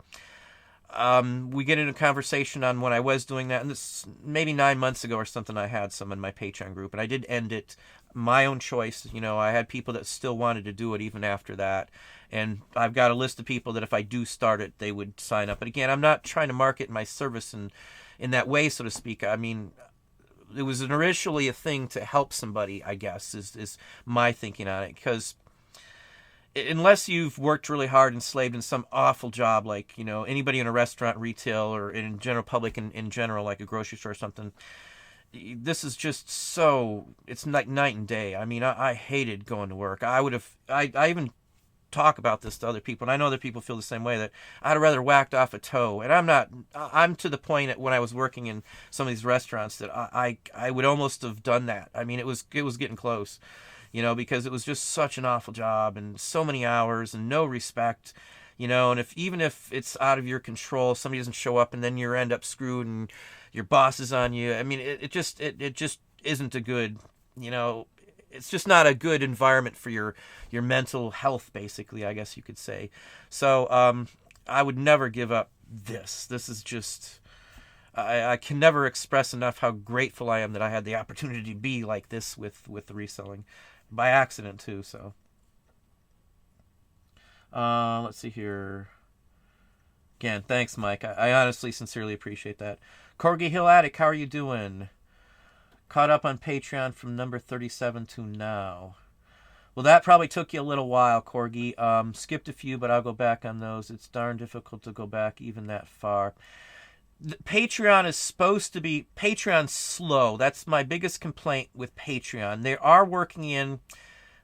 we get into a conversation on when I was doing that, and this maybe 9 months ago or something. I had some in my Patreon group, and I did end it. My own choice. You know, I had people that still wanted to do it even after that. And I've got a list of people that if I do start it, they would sign up. But again, I'm not trying to market my service in that way, so to speak. I mean, it was initially a thing to help somebody, I guess, is my thinking on it. Because unless you've worked really hard and slaved in some awful job, like, anybody in a restaurant, retail, or in general public in general, like a grocery store or something, this is just it's like night and day. I mean, I hated going to work. I even talk about this to other people, and I know other people feel the same way, that I'd rather whacked off a toe. And I'm to the point that when I was working in some of these restaurants that I would almost have done that. I mean, it was getting close, because it was just such an awful job and so many hours and no respect, and even if it's out of your control, somebody doesn't show up and then you end up screwed and your boss is on you. I mean, it just isn't a good, it's just not a good environment for your mental health, basically, I guess you could say. So I would never give up this. This is just, I can never express enough how grateful I am that I had the opportunity to be like this with the reselling, by accident too. So let's see here. Again, thanks, Mike. I honestly, sincerely appreciate that. Corgi Hill Attic, how are you doing? Caught up on Patreon from number 37 to now. Well, that probably took you a little while, Corgi. Skipped a few, but I'll go back on those. It's darn difficult to go back even that far. Patreon is supposed to be... Patreon's slow. That's my biggest complaint with Patreon. They are working in...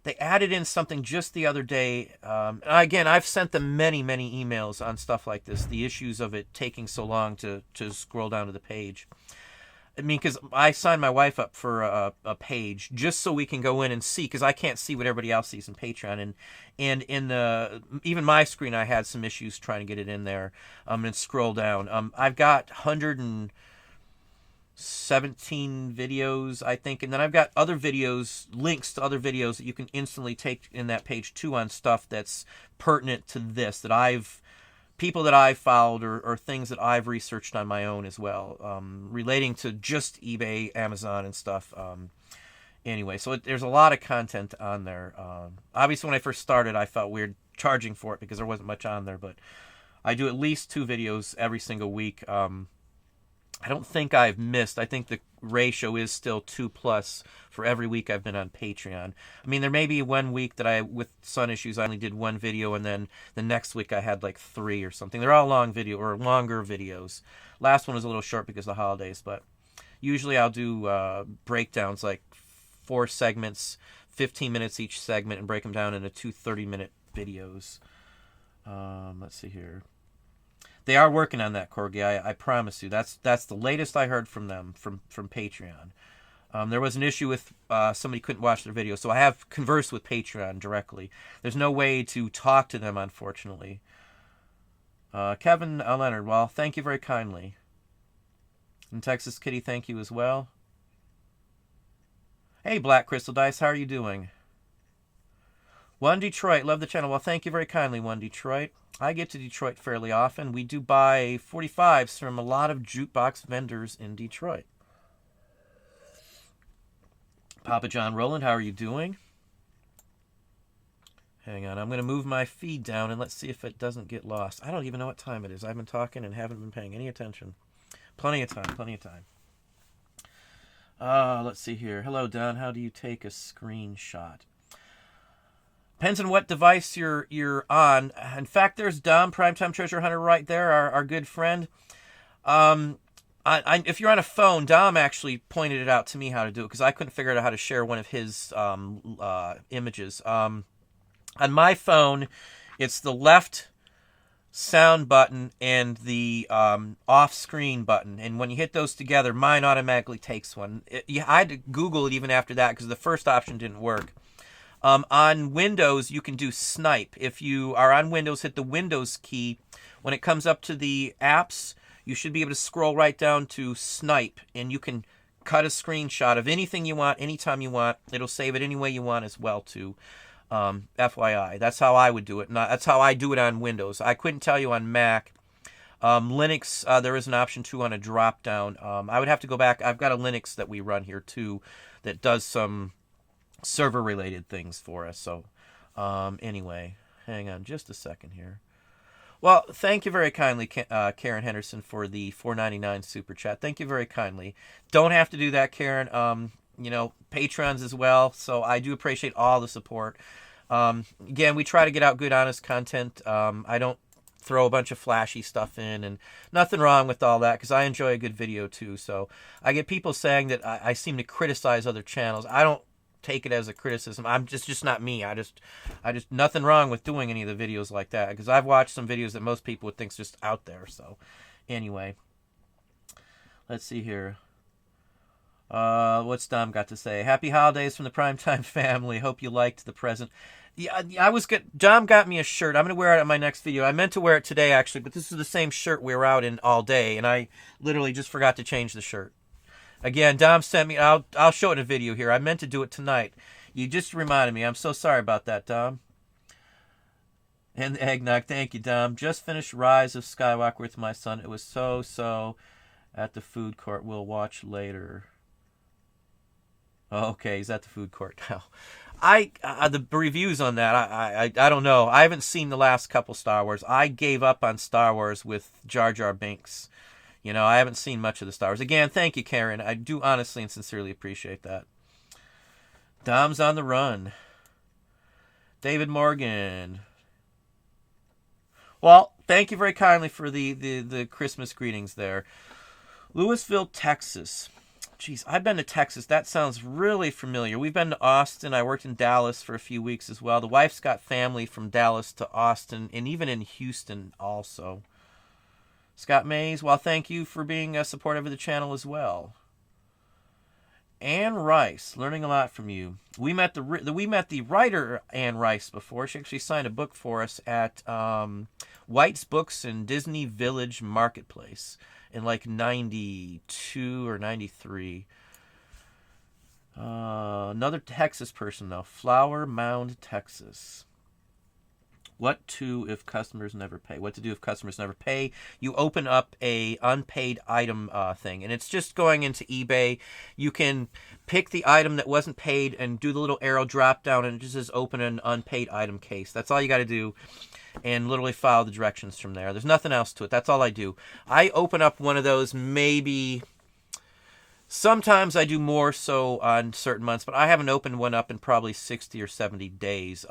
They added in something just the other day. Again, I've sent them many, many emails on stuff like this. The issues of it taking so long to scroll down to the page. I mean, because I signed my wife up for a page just so we can go in and see, because I can't see what everybody else sees in Patreon. And in even my screen, I had some issues trying to get it in there and scroll down. I've got 117 videos, I think, and then I've got other videos, links to other videos that you can instantly take in that page too, on stuff that's pertinent to this, people that I've followed, or things that I've researched on my own as well, relating to just eBay, Amazon, and stuff. Anyway, so there's a lot of content on there. Obviously, when I first started, I felt weird charging for it because there wasn't much on there, but I do at least 2 videos every single week. I don't think I've missed. I think the ratio is still 2+ for every week I've been on Patreon. I mean, there may be one week that with Sun Issues, I only did 1 video, and then the next week I had like 3 or something. They're all longer videos. Last one was a little short because of the holidays, but usually I'll do breakdowns, like 4 segments, 15 minutes each segment, and break them down into 2 30-minute videos. Let's see here. They are working on that, Corgi. I promise you. That's the latest I heard from them, from Patreon. There was an issue with somebody couldn't watch their video, so I have conversed with Patreon directly. There's no way to talk to them, unfortunately. Kevin Leonard, well, thank you very kindly. And Texas Kitty, thank you as well. Hey, Black Crystal Dice, how are you doing? One Detroit, love the channel. Well, thank you very kindly, One Detroit. I get to Detroit fairly often. We do buy 45s from a lot of jukebox vendors in Detroit. Papa John Rowland, how are you doing? Hang on, I'm going to move my feed down and let's see if it doesn't get lost. I don't even know what time it is. I've been talking and haven't been paying any attention. Plenty of time. Let's see here. Hello, Don. How do you take a screenshot? Depends on what device you're on. In fact, there's Dom, Primetime Treasure Hunter, right there, our good friend. If you're on a phone, Dom actually pointed it out to me how to do it, because I couldn't figure out how to share one of his images. On my phone, it's the left sound button and the off-screen button. And when you hit those together, mine automatically takes one. I had to Google it even after that, because the first option didn't work. On Windows, you can do snipe. If you are on Windows, hit the Windows key. When it comes up to the apps, you should be able to scroll right down to snipe, and you can cut a screenshot of anything you want, anytime you want. It'll save it any way you want as well, too. FYI. That's how I would do it. That's how I do it on Windows. I couldn't tell you on Mac. Linux, there is an option, too, on a drop-down. I would have to go back. I've got a Linux that we run here, too, that does some server-related things for us. So, anyway, hang on just a second here. Well, thank you very kindly, Karen Henderson, for the $4.99 super chat. Thank you very kindly. Don't have to do that, Karen. Patrons as well. So I do appreciate all the support. Again, we try to get out good, honest content. I don't throw a bunch of flashy stuff in, and nothing wrong with all that, because I enjoy a good video too. So I get people saying that I seem to criticize other channels. I don't take it as a criticism. I'm just not me. I just nothing wrong with doing any of the videos like that, because I've watched some videos that most people would think's just out there. So anyway, let's see here. What's Dom got to say? Happy holidays from the Primetime family. Hope you liked the present. Yeah, Dom got me a shirt. I'm going to wear it at my next video. I meant to wear it today, actually, but this is the same shirt we were out in all day, and I literally just forgot to change the shirt. Again, Dom sent me, I'll show it in a video here. I meant to do it tonight. You just reminded me. I'm so sorry about that, Dom. And the eggnog. Thank you, Dom. Just finished Rise of Skywalker with my son. It was so at the food court. We'll watch later. Okay, he's at the food court now. The reviews on that, I don't know. I haven't seen the last couple Star Wars. I gave up on Star Wars with Jar Jar Binks. You know, I haven't seen much of the Star Wars. Again, thank you, Karen. I do honestly and sincerely appreciate that. Dom's on the run. David Morgan. Well, thank you very kindly for the Christmas greetings there. Louisville, Texas. Jeez, I've been to Texas. That sounds really familiar. We've been to Austin. I worked in Dallas for a few weeks as well. The wife's got family from Dallas to Austin, and even in Houston also. Scott Mays, well, thank you for being supportive of the channel as well. Ann Rice, learning a lot from you. We met the writer Ann Rice before. She actually signed a book for us at White's Books in Disney Village Marketplace in like 92 or 93. Another Texas person, though. Flower Mound, Texas. What to if customers never pay? What to do if customers never pay? You open up a unpaid item thing, and it's just going into eBay. You can pick the item that wasn't paid and do the little arrow drop down, and it just says open an unpaid item case. That's all you got to do, and literally follow the directions from there. There's nothing else to it. That's all I do. I open up one of those maybe. Sometimes I do more so on certain months, but I haven't opened one up in probably 60 or 70 days.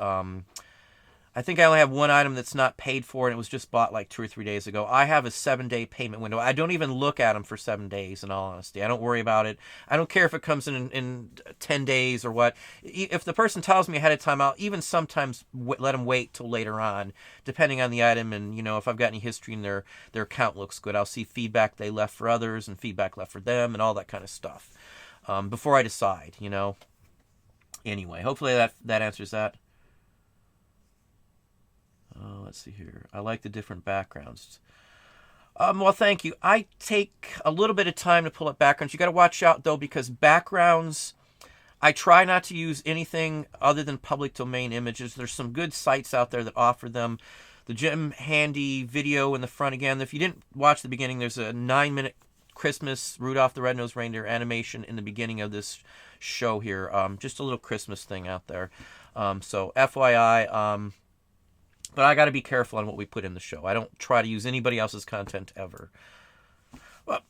I think I only have one item that's not paid for, and it was just bought like 2 or 3 days ago. I have a 7-day payment window. I don't even look at them for 7 days, in all honesty. I don't worry about it. I don't care if it comes in 10 days or what. If the person tells me ahead of time, I'll even sometimes let them wait till later on, depending on the item. And, you know, if I've got any history and their account looks good, I'll see feedback they left for others and feedback left for them and all that kind of stuff before I decide, you know. Anyway, hopefully that answers that. Let's see here. I like the different backgrounds. Well, thank you. I take a little bit of time to pull up backgrounds. You got to watch out, though, because backgrounds, I try not to use anything other than public domain images. There's some good sites out there that offer them. The Jim Handy video in the front, again, if you didn't watch the beginning, there's a 9-minute Christmas Rudolph the Red-Nosed Reindeer animation in the beginning of this show here. Just a little Christmas thing out there. So FYI, but I got to be careful on what we put in the show. I don't try to use anybody else's content ever.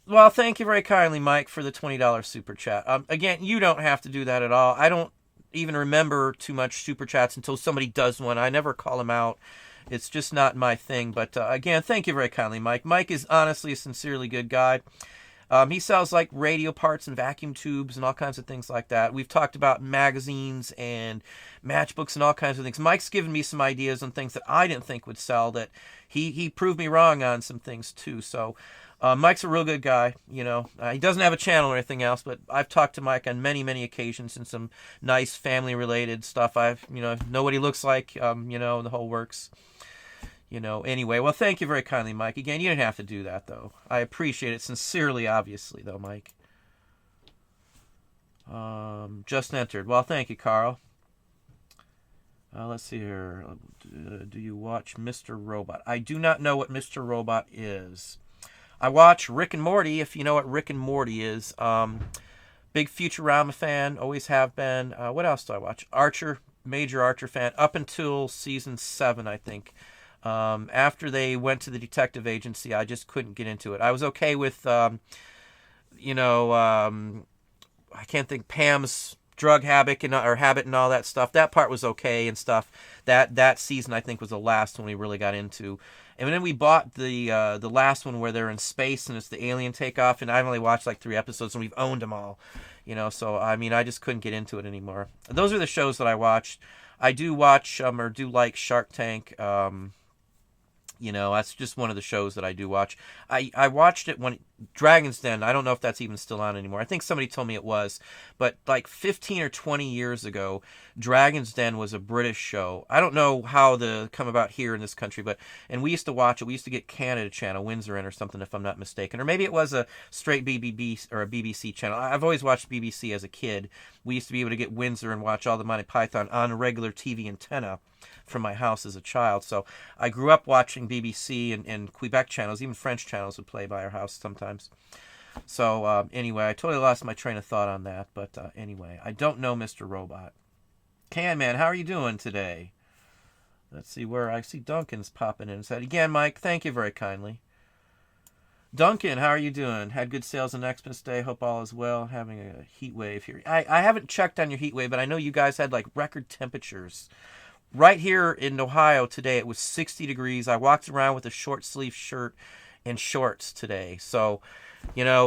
Well, thank you very kindly, Mike, for the $20 super chat. Again, you don't have to do that at all. I don't even remember too much super chats until somebody does one. I never call them out. It's just not my thing. But again, thank you very kindly, Mike. Mike is honestly a sincerely good guy. He sells like radio parts and vacuum tubes and all kinds of things like that. We've talked about magazines and matchbooks and all kinds of things. Mike's given me some ideas on things that I didn't think would sell that he proved me wrong on some things too. So Mike's a real good guy. You know, he doesn't have a channel or anything else, but I've talked to Mike on many, many occasions and some nice family related stuff. Know what he looks like, the whole works. Anyway, well, thank you very kindly, Mike. Again, you didn't have to do that, though. I appreciate it sincerely, obviously, though, Mike. Just entered. Well, thank you, Carl. Let's see here. Do you watch Mr. Robot? I do not know what Mr. Robot is. I watch Rick and Morty, if you know what Rick and Morty is. Big Futurama fan, always have been. What else do I watch? Archer, major Archer fan, up until season 7, I think. After they went to the detective agency, I just couldn't get into it. I was okay with, I can't think, Pam's drug habit and all that stuff. That part was okay and stuff. That season I think was the last one we really got into. And then we bought the last one where they're in space and it's the alien takeoff, and I've only watched like 3 episodes and we've owned them all. So I mean I just couldn't get into it anymore. Those are the shows that I watched. I do watch or do like Shark Tank. That's just one of the shows that I do watch. I watched it when Dragon's Den, I don't know if that's even still on anymore. I think somebody told me it was. But like 15 or 20 years ago, Dragon's Den was a British show. I don't know how the come about here in this country, and we used to watch it. We used to get Canada Channel, Windsor in or something, if I'm not mistaken. Or maybe it was a straight BBB or a BBC channel. I've always watched BBC as a kid. We used to be able to get Windsor and watch all the Monty Python on a regular TV antenna from my house as a child. So I grew up watching BBC and Quebec channels, even French channels would play by our house sometimes. So anyway, I totally lost my train of thought on that. But anyway, I don't know Mr. Robot. Can Man, how are you doing today? Let's see where I see Duncan's popping in and said, again, Mike, thank you very kindly. Duncan, how are you doing? Had good sales on Xmas Day. Hope all is well. Having a heat wave here. I haven't checked on your heat wave, but I know you guys had like record temperatures. Right here in Ohio today, it was 60 degrees. I walked around with a short sleeve shirt and shorts today. So,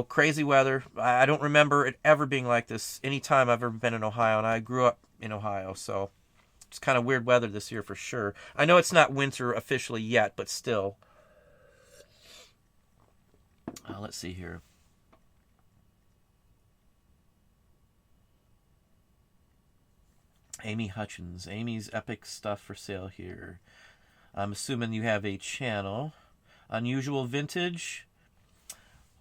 crazy weather. I don't remember it ever being like this any time I've ever been in Ohio, and I grew up in Ohio. So it's kind of weird weather this year for sure. I know it's not winter officially yet, but still. Let's see here. Amy Hutchins. Amy's epic stuff for sale here. I'm assuming you have a channel. Unusual Vintage.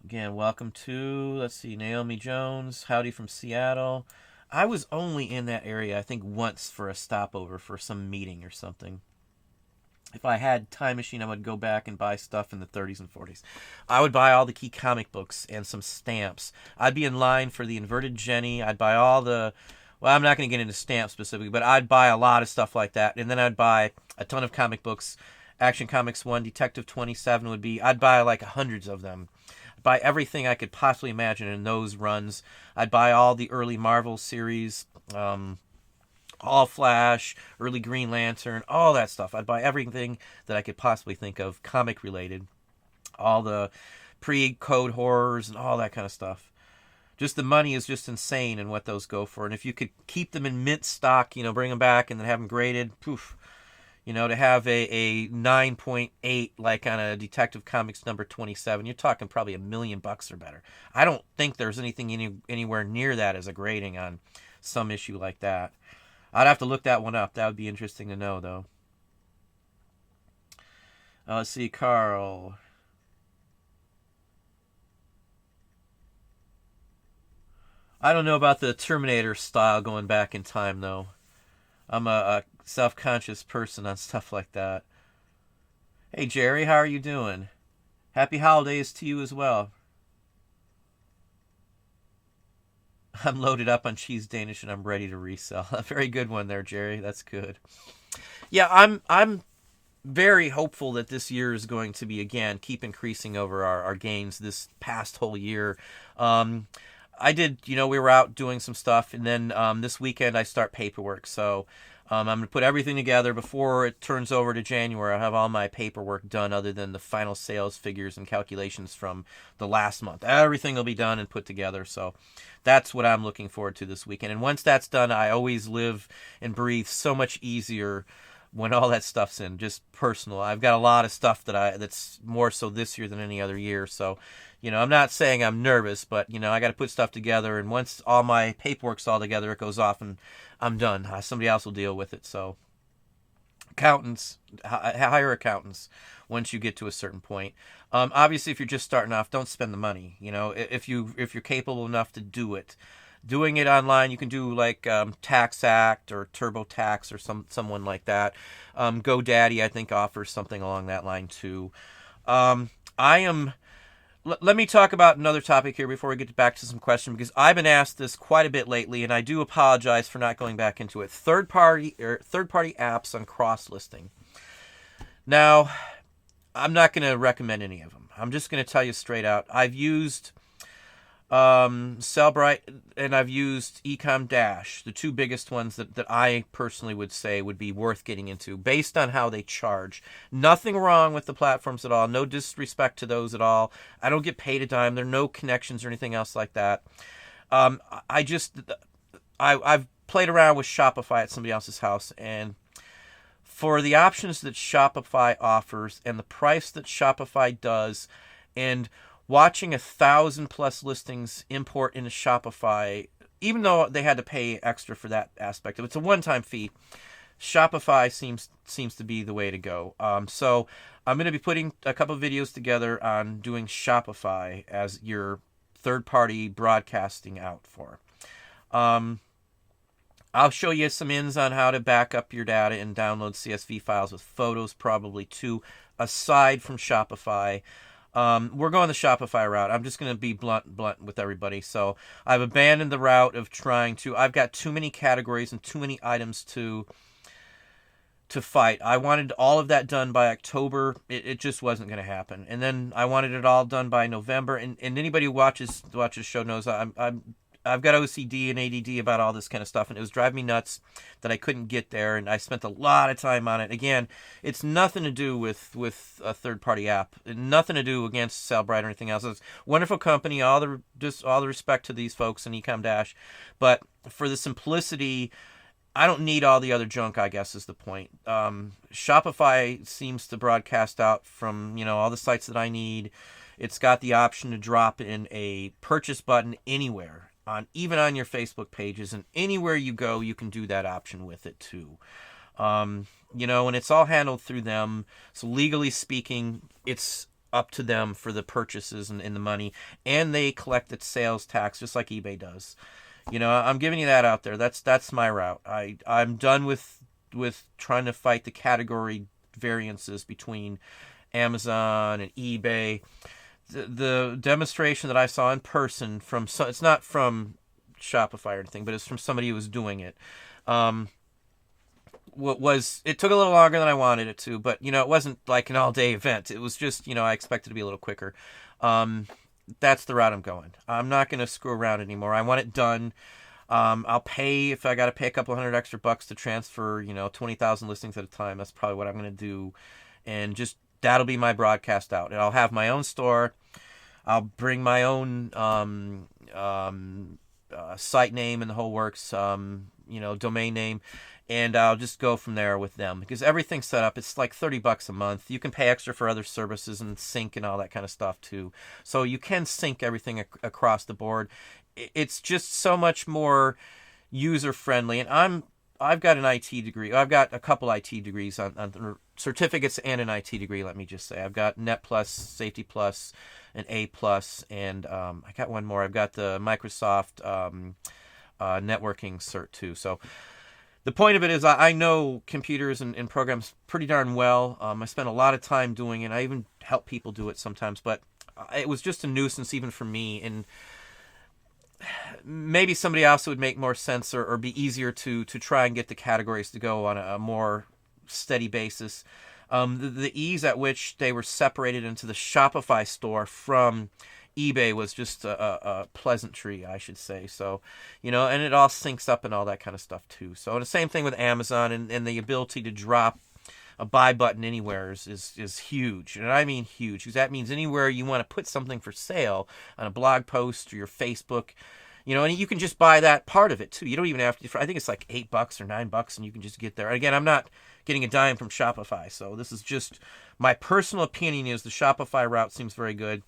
Again, welcome to, let's see, Naomi Jones. Howdy from Seattle. I was only in that area, I think, once for a stopover for some meeting or something. If I had time machine, I would go back and buy stuff in the 30s and 40s. I would buy all the key comic books and some stamps. I'd be in line for the Inverted Jenny. I'd buy all the... Well, I'm not going to get into stamps specifically, but I'd buy a lot of stuff like that. And then I'd buy a ton of comic books. Action Comics 1, Detective 27 would be... I'd buy like hundreds of them. I'd buy everything I could possibly imagine in those runs. I'd buy all the early Marvel series, all Flash, early Green Lantern, all that stuff. I'd buy everything that I could possibly think of, comic related. All the pre-code horrors and all that kind of stuff. Just the money is just insane in what those go for. And if you could keep them in mint stock, bring them back and then have them graded, poof. To have a 9.8 like on a Detective Comics number 27, you're talking probably $1 million or better. I don't think there's anything anywhere near that as a grading on some issue like that. I'd have to look that one up. That would be interesting to know, though. Let's see, Carl. I don't know about the Terminator style going back in time, though. I'm a self-conscious person on stuff like that. Hey, Jerry, how are you doing? Happy holidays to you as well. I'm loaded up on cheese Danish and I'm ready to resell. A very good one there, Jerry. That's good. Yeah, I'm very hopeful that this year is going to be, again, keep increasing over our gains this past whole year. I did, we were out doing some stuff, and then this weekend I start paperwork. So I'm going to put everything together before it turns over to January. I'll have all my paperwork done other than the final sales figures and calculations from the last month. Everything will be done and put together. So that's what I'm looking forward to this weekend. And once that's done, I always live and breathe so much easier when all that stuff's in, just personal. I've got a lot of stuff that's more so this year than any other year. So, I'm not saying I'm nervous, but, I got to put stuff together. And once all my paperwork's all together, it goes off and I'm done. Somebody else will deal with it. So accountants, hire accountants once you get to a certain point. Obviously, if you're just starting off, don't spend the money. If you're capable enough to do it. Doing it online, you can do like TaxAct or TurboTax or someone like that. GoDaddy, I think, offers something along that line too. Let me talk about another topic here before we get back to some questions, because I've been asked this quite a bit lately, and I do apologize for not going back into it. Third-party apps on cross-listing. Now, I'm not going to recommend any of them. I'm just going to tell you straight out. I've used Sellbrite, and I've used Ecom Dash, the two biggest ones that I personally would say would be worth getting into based on how they charge. Nothing wrong with the platforms at all. No disrespect to those at all. I don't get paid a dime. There are no connections or anything else like that. I've played around with Shopify at somebody else's house, and for the options that Shopify offers and the price that Shopify does, and watching 1,000+ listings import into Shopify, even though they had to pay extra for that aspect of it, it's a one-time fee. Shopify seems to be the way to go. So I'm going to be putting a couple of videos together on doing Shopify as your third-party broadcasting out for. I'll show you some ins on how to back up your data and download CSV files with photos, probably too, aside from Shopify. We're going the Shopify route. I'm just going to be blunt with everybody. So I've abandoned the route of trying to. I've got too many categories and too many items to fight. I wanted all of that done by October. It just wasn't going to happen. And then I wanted it all done by November. And anybody who watches the show knows I've got OCD and ADD about all this kind of stuff, and it was driving me nuts that I couldn't get there, and I spent a lot of time on it. Again, it's nothing to do with a third-party app, nothing to do against Sellbrite or anything else. It's a wonderful company, all the respect to these folks in Ecom Dash, but for the simplicity, I don't need all the other junk, I guess, is the point. Shopify seems to broadcast out from, all the sites that I need. It's got the option to drop in a purchase button anywhere. Even on your Facebook pages, and anywhere you go, you can do that option with it too. And it's all handled through them. So legally speaking, it's up to them for the purchases and the money, and they collect its sales tax just like eBay does. I'm giving you that out there. That's my route. I'm done with trying to fight the category variances between Amazon and eBay. The demonstration that I saw in person it's not from Shopify or anything, but it's from somebody who was doing it. It took a little longer than I wanted it to, but it wasn't like an all-day event. It was just, I expected to be a little quicker. That's the route I'm going. I'm not going to screw around anymore. I want it done. I'll pay if I got to pay a couple $100 extra to transfer, 20,000 listings at a time. That's probably what I'm going to do, and just that'll be my broadcast out. And I'll have my own store. I'll bring my own site name and the whole works, domain name, and I'll just go from there with them because everything's set up. It's like $30 a month. You can pay extra for other services and sync and all that kind of stuff too. So you can sync everything across the board. It's just so much more user friendly, and I've got an IT degree. I've got a couple IT degrees on certificates and an IT degree, let me just say. I've got Net Plus, Safety Plus, an A Plus, and I got one more. I've got the Microsoft networking cert too. So the point of it is I know computers and programs pretty darn well. I spend a lot of time doing it. I even help people do it sometimes, but it was just a nuisance even for me. And maybe somebody else would make more sense or be easier to try and get the categories to go on a more steady basis. The ease at which they were separated into the Shopify store from eBay was just a pleasantry, I should say. So, and it all syncs up and all that kind of stuff too. So the same thing with Amazon and the ability to drop a buy button anywhere is huge. And I mean huge, because that means anywhere you want to put something for sale on a blog post or your Facebook, and you can just buy that part of it too. You don't even have to, I think it's like $8 or $9 and you can just get there. Again, I'm not getting a dime from Shopify. So this is just my personal opinion is the Shopify route seems very good.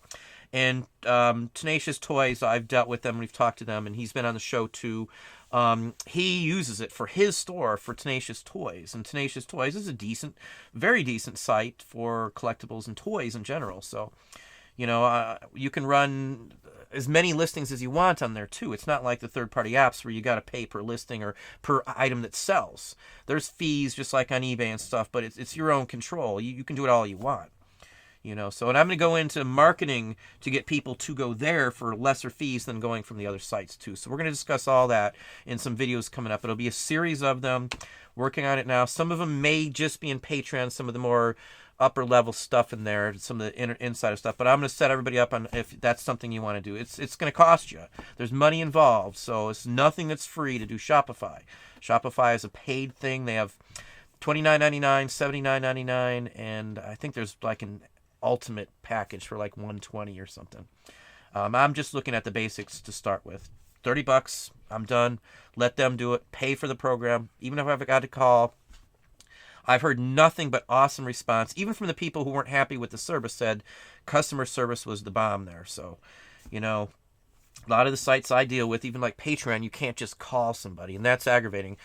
And Tenacious Toys, I've dealt with them, we've talked to them, and he's been on the show too. He uses it for his store for Tenacious Toys, and Tenacious Toys is a very decent site for collectibles and toys in general. So, you can run as many listings as you want on there too. It's not like the third-party apps where you got to pay per listing or per item that sells. There's fees just like on eBay and stuff, but it's your own control. You can do it all you want. So, and I'm going to go into marketing to get people to go there for lesser fees than going from the other sites too. So we're going to discuss all that in some videos coming up. It'll be a series of them, working on it now. Some of them may just be in Patreon, some of the more upper level stuff in there, some of the insider stuff, but I'm going to set everybody up on if that's something you want to do. It's going to cost you. There's money involved, so it's nothing that's free to do Shopify. Shopify is a paid thing. They have $29.99, $79.99, and I think there's like an ultimate package for like $120 or something. I'm just looking at the basics to start with. $30, I'm done. Let them do it. Pay for the program. Even if I've got to call, I've heard nothing but awesome response. Even from the people who weren't happy with the service said customer service was the bomb there. So, a lot of the sites I deal with, even like Patreon, you can't just call somebody, and that's aggravating.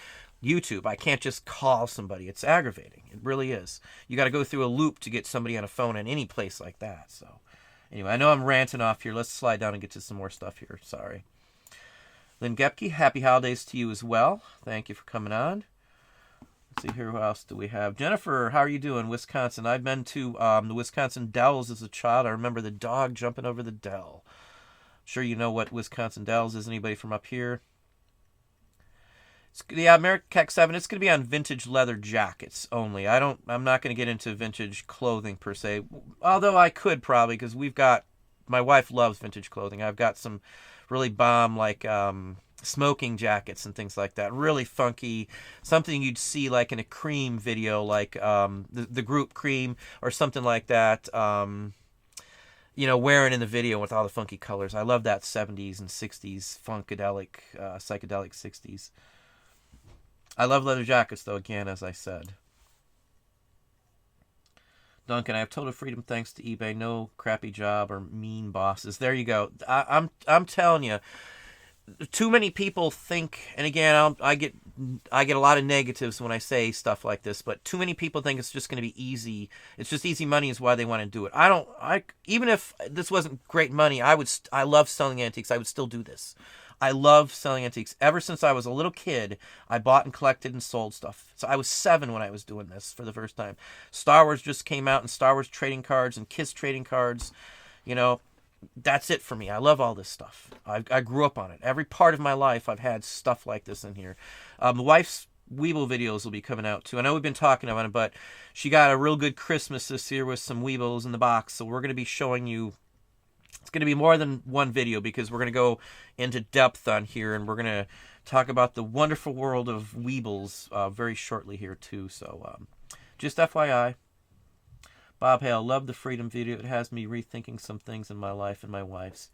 YouTube, I can't just call somebody. It's aggravating. It really is. You got to go through a loop to get somebody on a phone in any place like that. So, anyway, I know I'm ranting off here. Let's slide down and get to some more stuff here. Sorry. Lynn Gepke, happy holidays to you as well. Thank you for coming on. Let's see here, who else do we have? Jennifer, how are you doing? Wisconsin. I've been to the Wisconsin Dells as a child. I remember the dog jumping over the dell. Sure you know what Wisconsin Dells is. Anybody from up here? American Kek 7, it's going to be on vintage leather jackets only. I'm not going to get into vintage clothing per se. Although I could probably, because my wife loves vintage clothing. I've got some really bomb like smoking jackets and things like that. Really funky, something you'd see like in a Cream video, like the group Cream or something like that. Wearing in the video with all the funky colors. I love that 70s and 60s funkadelic, psychedelic 60s. I love leather jackets though, again, as I said. Duncan, I have total freedom thanks to eBay. No crappy job or mean bosses. There you go. I'm telling you, too many people think, and again, I get a lot of negatives when I say stuff like this, but too many people think it's just going to be easy. It's just easy money is why they want to do it. Even if this wasn't great money, I love selling antiques. I would still do this. I love selling antiques. Ever since I was a little kid, I bought and collected and sold stuff. So I was 7 when I was doing this for the first time. Star Wars just came out, and Star Wars trading cards and Kiss trading cards. That's it for me. I love all this stuff. I grew up on it. Every part of my life, I've had stuff like this in here. The wife's Weeble videos will be coming out too. I know we've been talking about it, but she got a real good Christmas this year with some Weebles in the box. So we're going to be showing you. It's going to be more than one video because we're going to go into depth on here, and we're going to talk about the wonderful world of Weebles very shortly here too. So just FYI. Bob Hale, love the freedom video. It has me rethinking some things in my life and my wife's.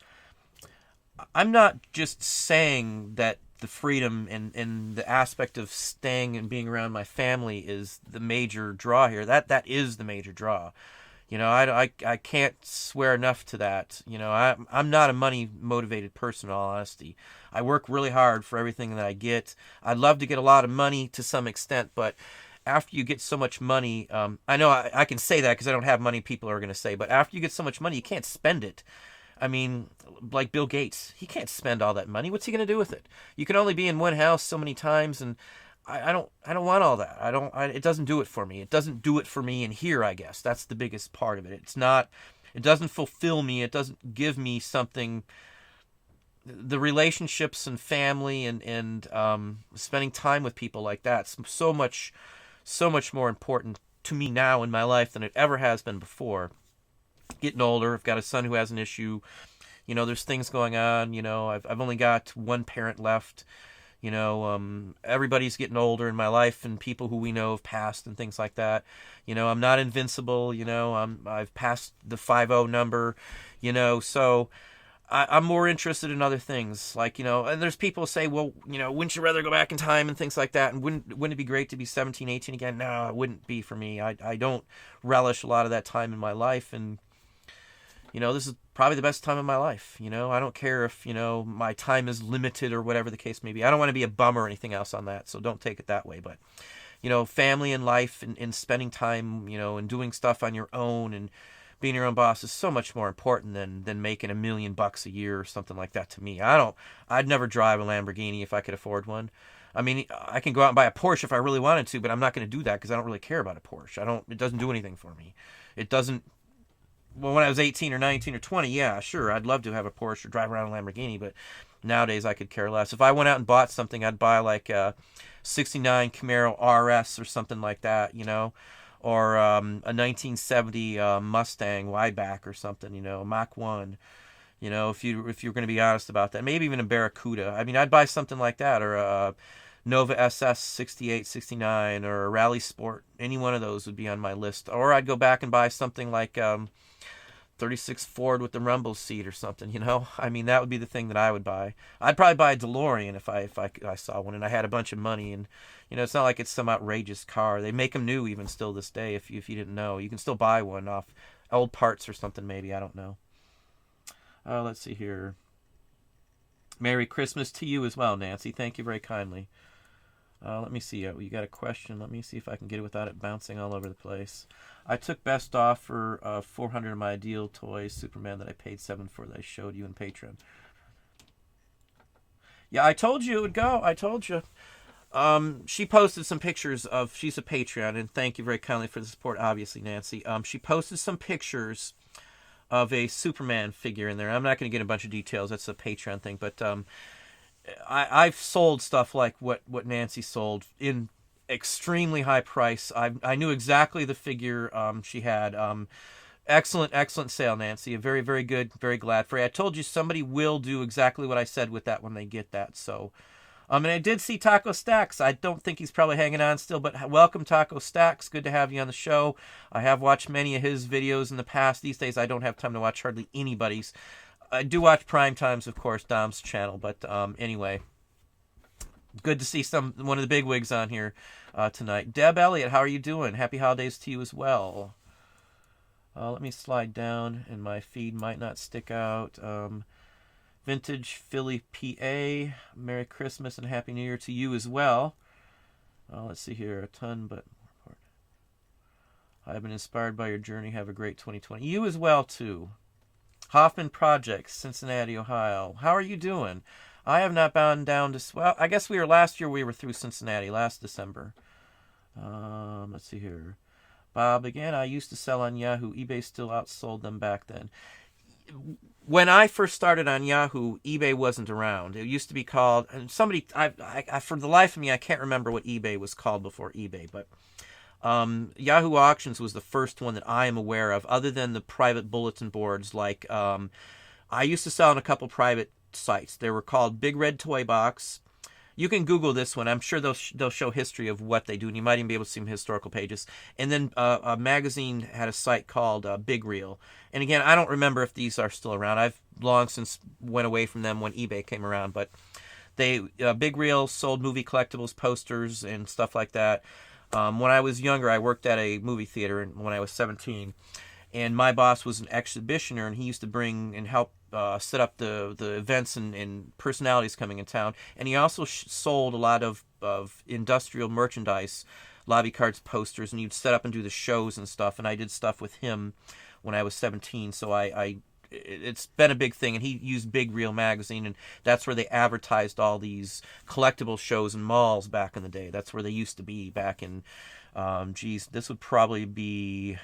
I'm not just saying that the freedom and the aspect of staying and being around my family is the major draw here. That is the major draw. I can't swear enough to that. I'm not a money-motivated person, in all honesty. I work really hard for everything that I get. I'd love to get a lot of money to some extent, but after you get so much money, I know I can say that because I don't have money, people are going to say, but after you get so much money, you can't spend it. I mean, like Bill Gates, he can't spend all that money. What's he going to do with it? You can only be in one house so many times, and I don't want all that. It doesn't do it for me. It doesn't do it for me in here, I guess. That's the biggest part of it. It doesn't fulfill me. It doesn't give me something. The relationships and family and spending time with people like that, so much more important to me now in my life than it ever has been before. Getting older, I've got a son who has an issue. There's things going on. I've only got one parent left. Everybody's getting older in my life, and people who we know have passed and things like that. I'm not invincible. I've passed the 50 number. So I'm more interested in other things, like, and there's people who say, well, wouldn't you rather go back in time and things like that? And wouldn't it be great to be 17, 18 again? No, it wouldn't be for me. I don't relish a lot of that time in my life. And, this is probably the best time of my life. I don't care if, my time is limited or whatever the case may be. I don't want to be a bum or anything else on that. So don't take it that way. But, family and life and spending time, and doing stuff on your own and being your own boss is so much more important than making $1 million a year or something like that to me. I'd never drive a Lamborghini if I could afford one. I mean, I can go out and buy a Porsche if I really wanted to, but I'm not going to do that because I don't really care about a Porsche. It doesn't do anything for me. It doesn't well, when I was 18 or 19 or 20, yeah, sure, I'd love to have a Porsche or drive around a Lamborghini, but nowadays I could care less. If I went out and bought something, I'd buy like a 69 Camaro RS or something like that, or a 1970 Mustang Wideback or something, a Mach 1. If you're going to be honest about that, maybe even a Barracuda. I mean, I'd buy something like that, or a Nova SS 68, 69, or a Rally Sport. Any one of those would be on my list. Or I'd go back and buy something like 36 Ford with the rumble seat or something. I mean, that would be the thing that I would buy. I'd probably buy a DeLorean if I saw one and I had a bunch of money. And it's not like it's some outrageous car. They make them new even still this day. If you didn't know, you can still buy one off old parts or something. Maybe, I don't know. Let's see here. Merry Christmas to you as well, Nancy. Thank you very kindly. Let me see. You got a question. Let me see if I can get it without it bouncing all over the place. I took best offer 400 of my ideal toys Superman that I paid $7 for that I showed you in Patreon. Yeah, I told you it would go. I told you. She posted some pictures of. She's a Patreon, and thank you very kindly for the support. Obviously, Nancy. She posted some pictures of a Superman figure in there. I'm not going to get a bunch of details. That's a Patreon thing, but I've sold stuff like what Nancy sold in extremely high price. I knew exactly the figure she had. Excellent sale, Nancy. A very, very good, very glad for you. I told you somebody will do exactly what I said with that when they get that. So, and I did see Taco Stacks. I don't think he's probably hanging on still, but welcome, Taco Stacks. Good to have you on the show. I have watched many of his videos in the past. These days, I don't have time to watch hardly anybody's. I do watch Prime Times, of course, Dom's channel, but anyway. Good to see one of the big wigs on here tonight. Deb Elliott, how are you doing? Happy holidays to you as well. Let me slide down, and my feed might not stick out. Vintage Philly, PA. Merry Christmas and Happy New Year to you as well. Let's see here. A ton, but I've been inspired by your journey. Have a great 2020. You as well, too. Hoffman Projects, Cincinnati, Ohio. How are you doing? I have not bound down to... Well, I guess last year we were through Cincinnati, last December. Let's see here. Bob, again, I used to sell on Yahoo. eBay still outsold them back then. When I first started on Yahoo, eBay wasn't around. It used to be called... And somebody... I for the life of me, I can't remember what eBay was called before eBay, but... Yahoo Auctions was the first one that I am aware of, other than the private bulletin boards. Like, I used to sell on a couple private sites. They were called Big Red Toy Box. You can Google this one. I'm sure they'll show history of what they do, and you might even be able to see some historical pages. And then a magazine had a site called Big Reel. And again, I don't remember if these are still around. I've long since went away from them when eBay came around. But they Big Reel sold movie collectibles, posters, and stuff like that. When I was younger, I worked at a movie theater when I was 17. And my boss was an exhibitioner, and he used to bring and help set up the events and personalities coming in town. And he also sold a lot of industrial merchandise, lobby cards, posters, and he'd set up and do the shows and stuff. And I did stuff with him when I was 17, so it's been a big thing. And he used Big Reel magazine, and that's where they advertised all these collectible shows in malls back in the day. That's where they used to be back in, this would probably be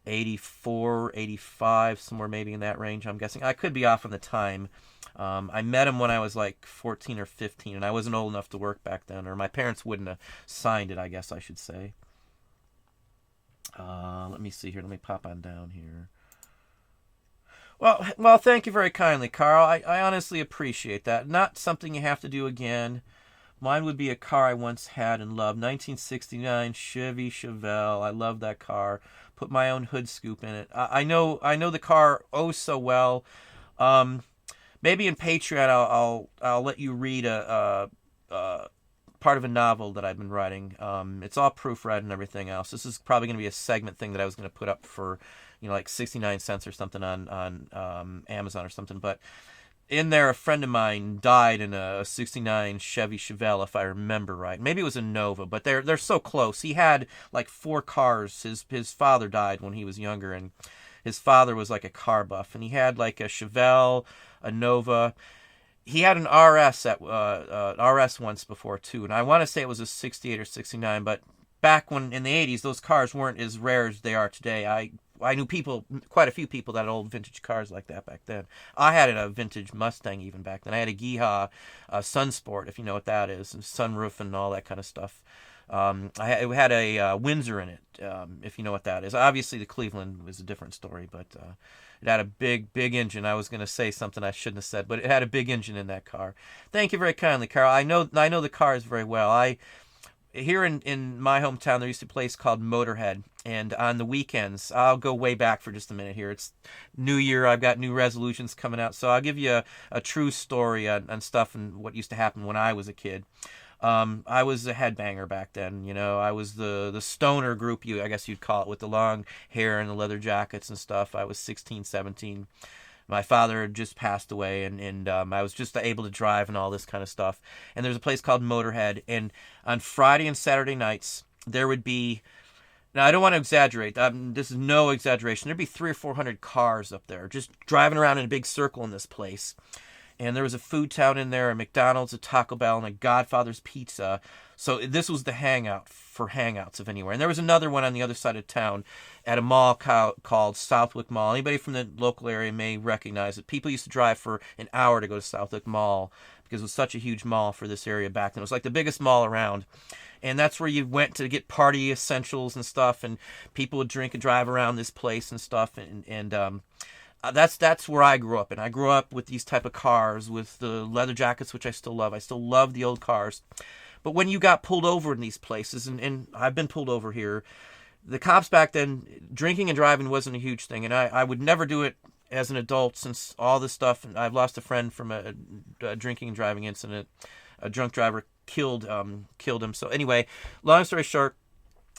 84, 85, somewhere maybe in that range, I'm guessing. I could be off on the time. I met him when I was like 14 or 15, and I wasn't old enough to work back then, or my parents wouldn't have signed it, I guess I should say. Let me see here. Let me pop on down here. Well, thank you very kindly, Carl. I honestly appreciate that. Not something you have to do again. Mine would be a car I once had and loved. 1969 Chevy Chevelle. I love that car. Put my own hood scoop in it. I know the car oh so well. Maybe in Patreon I'll let you read a part of a novel that I've been writing. It's all proofread and everything else. This is probably going to be a segment thing that I was going to put up for, like 69 cents or something on Amazon or something. But in there, a friend of mine died in a 69 Chevy Chevelle, if I remember right. Maybe it was a Nova, but they're so close. He had like 4 cars. His father died when he was younger, and his father was like a car buff, and he had like a Chevelle, a Nova. He had an RS RS once before too, and I want to say it was a 68 or 69, but back when in the 80s, those cars weren't as rare as they are today. I knew quite a few people that had old vintage cars like that back then. I had a vintage Mustang even back then. I had a Geehaw Sunsport, if you know what that is, and sunroof and all that kind of stuff. It had a Windsor in it, if you know what that is. Obviously, the Cleveland was a different story, but it had a big engine. I was going to say something I shouldn't have said, but it had a big engine in that car. Thank you very kindly, Carl. I know the cars very well. Here in my hometown, there used to be a place called Motorhead, and on the weekends, I'll go way back for just a minute here. It's New Year, I've got new resolutions coming out, so I'll give you a true story on stuff and what used to happen when I was a kid. I was a headbanger back then, I was the stoner group, I guess you'd call it, with the long hair and the leather jackets and stuff. I was 16, 17. My father had just passed away, and I was just able to drive and all this kind of stuff. And there's a place called Motorhead, and on Friday and Saturday nights, there would be, now I don't want to exaggerate, this is no exaggeration, there'd be 300 or 400 cars up there, just driving around in a big circle in this place. And there was a Food Town in there, a McDonald's, a Taco Bell, and a Godfather's Pizza. So this was the hangout for hangouts of anywhere. And there was another one on the other side of town at a mall called Southwick Mall. Anybody from the local area may recognize it. People used to drive for an hour to go to Southwick Mall because it was such a huge mall for this area back then. It was like the biggest mall around. And that's where you went to get party essentials and stuff. And people would drink and drive around this place and stuff. That's where I grew up, and I grew up with these type of cars with the leather jackets, which I still love. I still love the old cars. But when you got pulled over in these places, and I've been pulled over here, the cops back then, drinking and driving wasn't a huge thing, and I would never do it as an adult since all this stuff. And I've lost a friend from a drinking and driving incident. A drunk driver killed him. So anyway, long story short,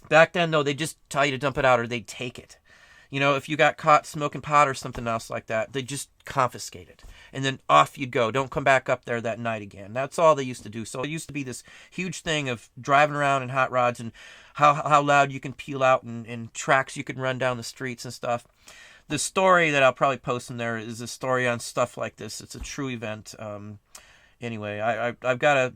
back then though, they just tell you to dump it out or they'd take it. If you got caught smoking pot or something else like that, they just confiscate it. And then off you'd go. Don't come back up there that night again. That's all they used to do. So it used to be this huge thing of driving around in hot rods and how loud you can peel out and tracks you can run down the streets and stuff. The story that I'll probably post in there is a story on stuff like this. It's a true event. Anyway, I've got a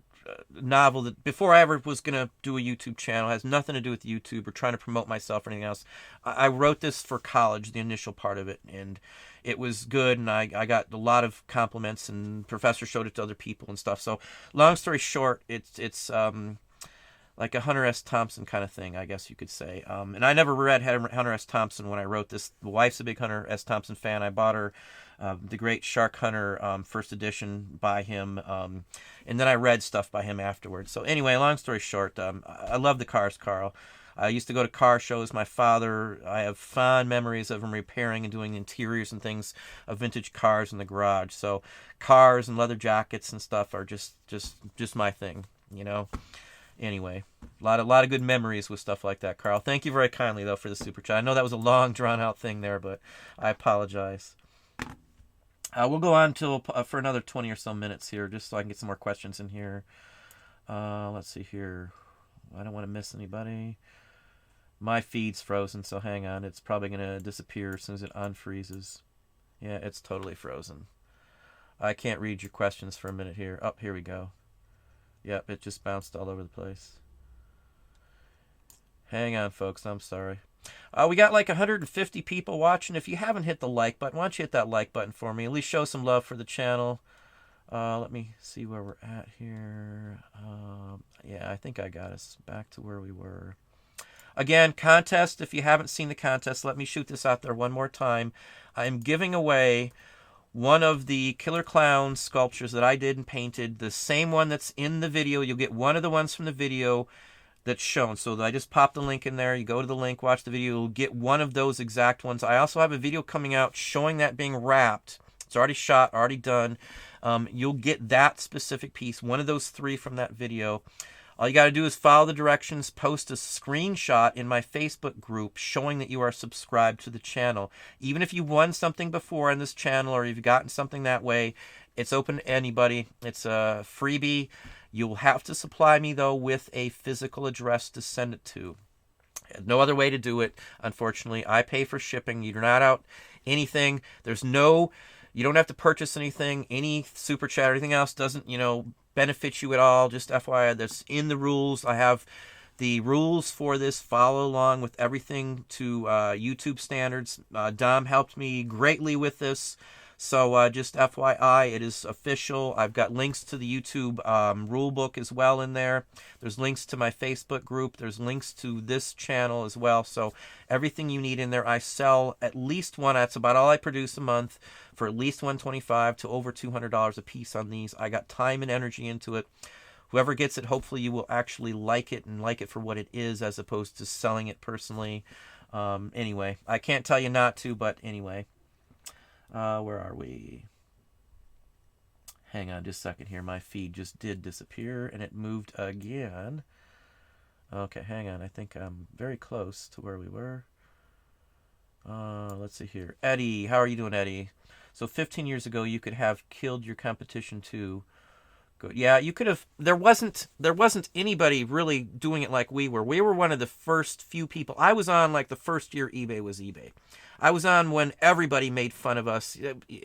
novel that before I ever was going to do a YouTube channel, has nothing to do with YouTube or trying to promote myself or anything else. I wrote this for college, the initial part of it, and it was good, and I got a lot of compliments, and professor showed it to other people and stuff. So long story short, it's like a Hunter S. Thompson kind of thing, I guess you could say. And I never read Hunter S. Thompson when I wrote this. The wife's a big Hunter S. Thompson fan. I bought her The Great Shark Hunter first edition by him, and then I read stuff by him afterwards. So anyway, long story short, I love the cars, Carl. I used to go to car shows. My father, I have fond memories of him repairing and doing interiors and things of vintage cars in the garage. So cars and leather jackets and stuff are just my thing, Anyway, a lot of good memories with stuff like that, Carl. Thank you very kindly, though, for the super chat. I know that was a long, drawn-out thing there, but I apologize. We'll go on for another 20 or so minutes here, just so I can get some more questions in here. Let's see here. I don't want to miss anybody. My feed's frozen, so hang on. It's probably going to disappear as soon as it unfreezes. Yeah, it's totally frozen. I can't read your questions for a minute here. Oh, here we go. Yep, it just bounced all over the place. Hang on, folks. I'm sorry. We got like 150 people watching. If you haven't hit the like button, why don't you hit that like button for me? At least show some love for the channel. Let me see where we're at here. Yeah, I think I got us back to where we were. Again, contest. If you haven't seen the contest, let me shoot this out there one more time. I'm giving away one of the Killer Klown sculptures that I did and painted, the same one that's in the video. You'll get one of the ones from the video that's shown. So I just popped the link in there. You go to the link, watch the video. You'll get one of those exact ones. I also have a video coming out showing that being wrapped. It's already shot, already done. You'll get that specific piece, one of those 3 from that video. All you got to do is follow the directions, post a screenshot in my Facebook group showing that you are subscribed to the channel. Even if you won something before on this channel or you've gotten something that way, it's open to anybody. It's a freebie. You'll have to supply me, though, with a physical address to send it to. No other way to do it, unfortunately. I pay for shipping. You're not out anything. You don't have to purchase anything. Any super chat or anything else doesn't, benefit you at all. Just FYI, that's in the rules. I have The rules for this follow along with everything to YouTube standards. Dom helped me greatly with this. So just FYI, it is official. I've got links to the YouTube rule book as well in there. There's links to my Facebook group. There's links to this channel as well. So everything you need in there. I sell at least one. That's about all I produce a month, for at least $125 to over $200 a piece on these. I got time and energy into it. Whoever gets it, hopefully you will actually like it and like it for what it is, as opposed to selling it personally. Anyway, I can't tell you not to, but anyway. Where are we? Hang on just a second here. My feed just did disappear, and it moved again. Okay, hang on. I think I'm very close to where we were. Let's see here. Eddie, how are you doing, Eddie? So 15 years ago, you could have killed your competition too. Good. Yeah, you could have. There wasn't anybody really doing it like we were. We were one of the first few people. I was on like the first year eBay was eBay. I was on when everybody made fun of us,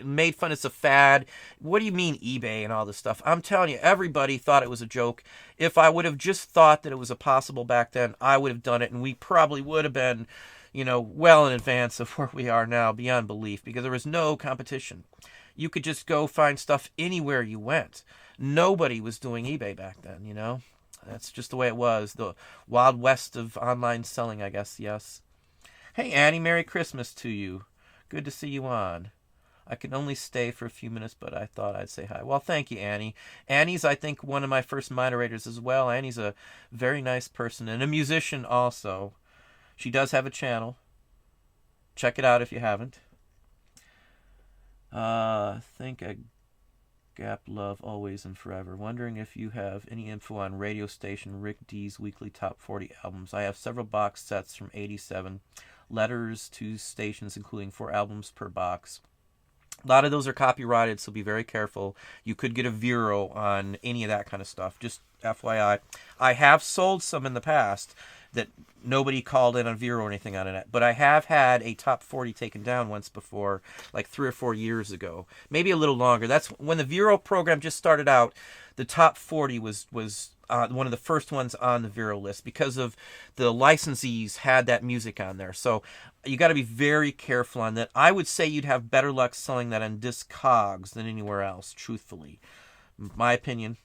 made fun it's a fad. What do you mean eBay and all this stuff? I'm telling you, everybody thought it was a joke. If I would have just thought that it was a possible back then, I would have done it, and we probably would have been, well in advance of where we are now, beyond belief, because there was no competition. You could just go find stuff anywhere you went. Nobody was doing eBay back then, That's just the way it was. The Wild West of online selling, I guess, yes. Hey, Annie, Merry Christmas to you. Good to see you on. I can only stay for a few minutes, but I thought I'd say hi. Well, thank you, Annie. Annie's, I think, one of my first moderators as well. Annie's a very nice person and a musician also. She does have a channel. Check it out if you haven't. Think I Gap love always and forever. Wondering if you have any info on radio station Rick D's weekly top 40 albums. I have several box sets from 87. Letters to stations, including 4 albums per box. A lot of those are copyrighted, so be very careful. You could get a Vero on any of that kind of stuff. Just FYI. I have sold some in the past that nobody called in on Vero or anything on it. But I have had a top 40 taken down once before, like 3 or 4 years ago. Maybe a little longer. That's when the Vero program just started out. The top 40 was one of the first ones on the Vero list because of the licensees had that music on there. So you got to be very careful on that. I would say you'd have better luck selling that on Discogs than anywhere else, truthfully. My opinion.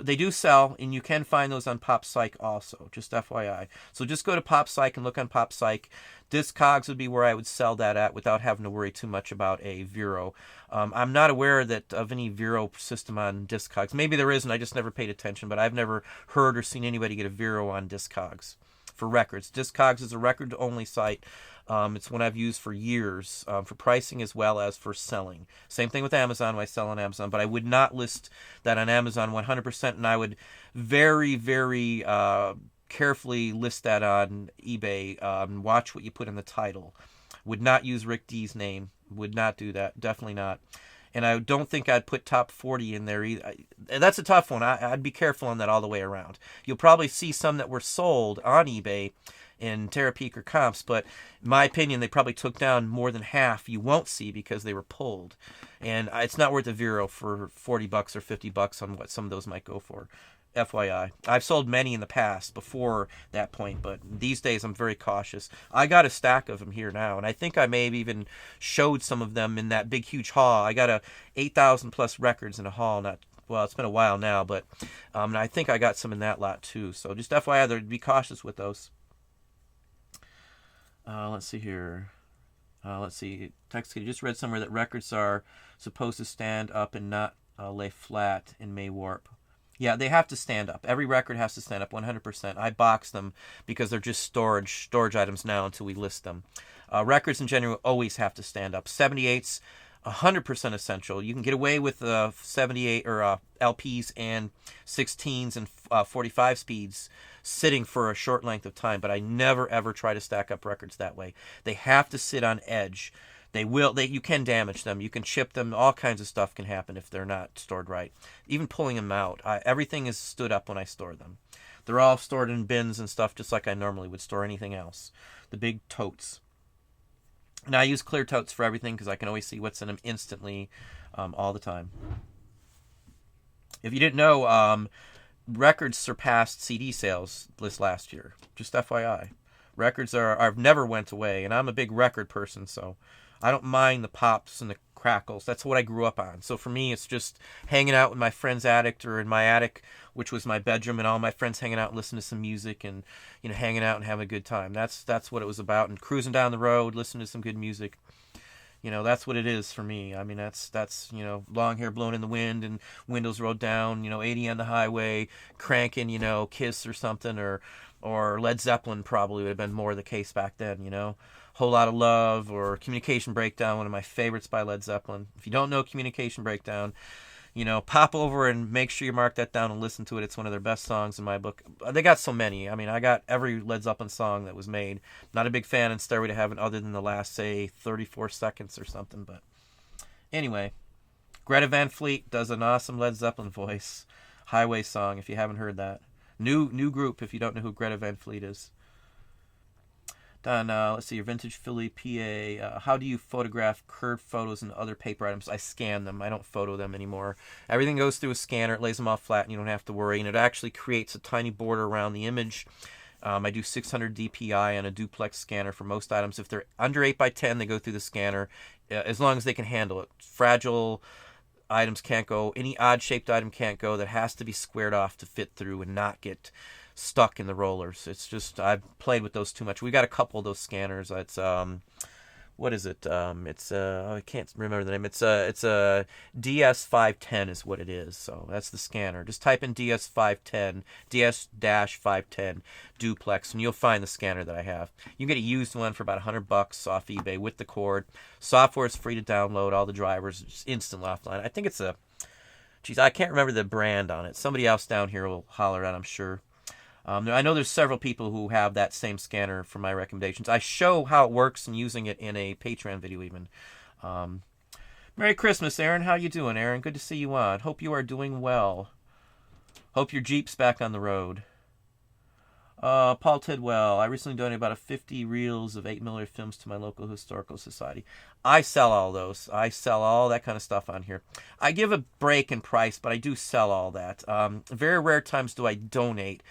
They do sell, and you can find those on PopPsych also, just FYI. So just go to PopPsych and look on PopPsych. Discogs would be where I would sell that at without having to worry too much about a Vero. I'm not aware of any Vero system on Discogs. Maybe there is, and I just never paid attention, but I've never heard or seen anybody get a Vero on Discogs for records. Discogs is a record-only site. It's one I've used for years for pricing as well as for selling. Same thing with Amazon. I sell on Amazon, but I would not list that on Amazon 100%, and I would very, very carefully list that on eBay. Watch what you put in the title. Would not use Rick D's name. Would not do that. Definitely not. And I don't think I'd put top 40 in there either. That's a tough one. I'd be careful on that all the way around. You'll probably see some that were sold on eBay in Terapeak or Comps, but in my opinion, they probably took down more than half you won't see because they were pulled. And it's not worth a Vero for $40 or $50 on what some of those might go for. FYI. I've sold many in the past before that point, but these days I'm very cautious. I got a stack of them here now, and I think I may have even showed some of them in that big, huge haul. I got 8,000 plus records in a haul. It's been a while now, but and I think I got some in that lot too. So just FYI, be cautious with those. Let's see here. Let's see. Text just read somewhere that records are supposed to stand up and not lay flat and may warp. Yeah, they have to stand up. Every record has to stand up 100%. I box them because they're just storage items now until we list them. Records in general always have to stand up. 78's 100% essential. You can get away with 78 or LPs and 16s and 45 speeds sitting for a short length of time, but I never ever try to stack up records that way. They have to sit on edge. You can damage them. You can chip them. All kinds of stuff can happen if they're not stored right. Even pulling them out. Everything is stood up when I store them. They're all stored in bins and stuff just like I normally would store anything else. The big totes. And I use clear totes for everything because I can always see what's in them instantly all the time. If you didn't know, records surpassed CD sales this last year. Just FYI. Records are never went away, and I'm a big record person, so I don't mind the pops and the crackles. That's what I grew up on. So for me, it's just hanging out with my friend's attic or in my attic, which was my bedroom, and all my friends hanging out and listening to some music and, you know, hanging out and having a good time. That's what it was about. And cruising down the road, listening to some good music. You know, that's what it is for me. I mean, that's you know, long hair blowing in the wind and windows rolled down, you know, 80 on the highway, cranking, you know, Kiss or something, or Led Zeppelin probably would have been more the case back then, you know. Whole Lot of Love or Communication Breakdown, one of my favorites by Led Zeppelin. If you don't know Communication Breakdown, you know, pop over and make sure you mark that down and listen to it. It's one of their best songs in my book. They got so many. I mean, I got every Led Zeppelin song that was made. Not a big fan in Stairway to Heaven other than the last, say, 34 seconds or something. But anyway, Greta Van Fleet does an awesome Led Zeppelin voice. Highway Song, if you haven't heard that. New group, if you don't know who Greta Van Fleet is. Done. Let's see, your Vintage Philly, PA. How do you photograph curved photos and other paper items? I scan them. I don't photo them anymore. Everything goes through a scanner. It lays them all flat, and you don't have to worry. And it actually creates a tiny border around the image. I do 600 DPI on a duplex scanner for most items. If they're under 8x10, they go through the scanner, as long as they can handle it. Fragile items can't go. Any odd-shaped item can't go. That has to be squared off to fit through and not get stuck in the rollers. It's just, I've played with those too much. We got a couple of those scanners. It's what is it? I can't remember the name. It's a DS510 is what it is. So that's the scanner. Just type in DS510, DS-510 duplex, and you'll find the scanner that I have. You can get a used one for about $100 off eBay with the cord. Software is free to download. All the drivers just instant offline. I think it's I can't remember the brand on it. Somebody else down here will holler at, I'm sure. I know there's several people who have that same scanner for my recommendations. I show how it works and using it in a Patreon video even. Merry Christmas, Aaron. How you doing, Aaron? Good to see you on. Hope you are doing well. Hope your Jeep's back on the road. Paul Tidwell. I recently donated about 50 reels of 8mm films to my local historical society. I sell all those. I sell all that kind of stuff on here. I give a break in price, but I do sell all that. Very rare times do I donate.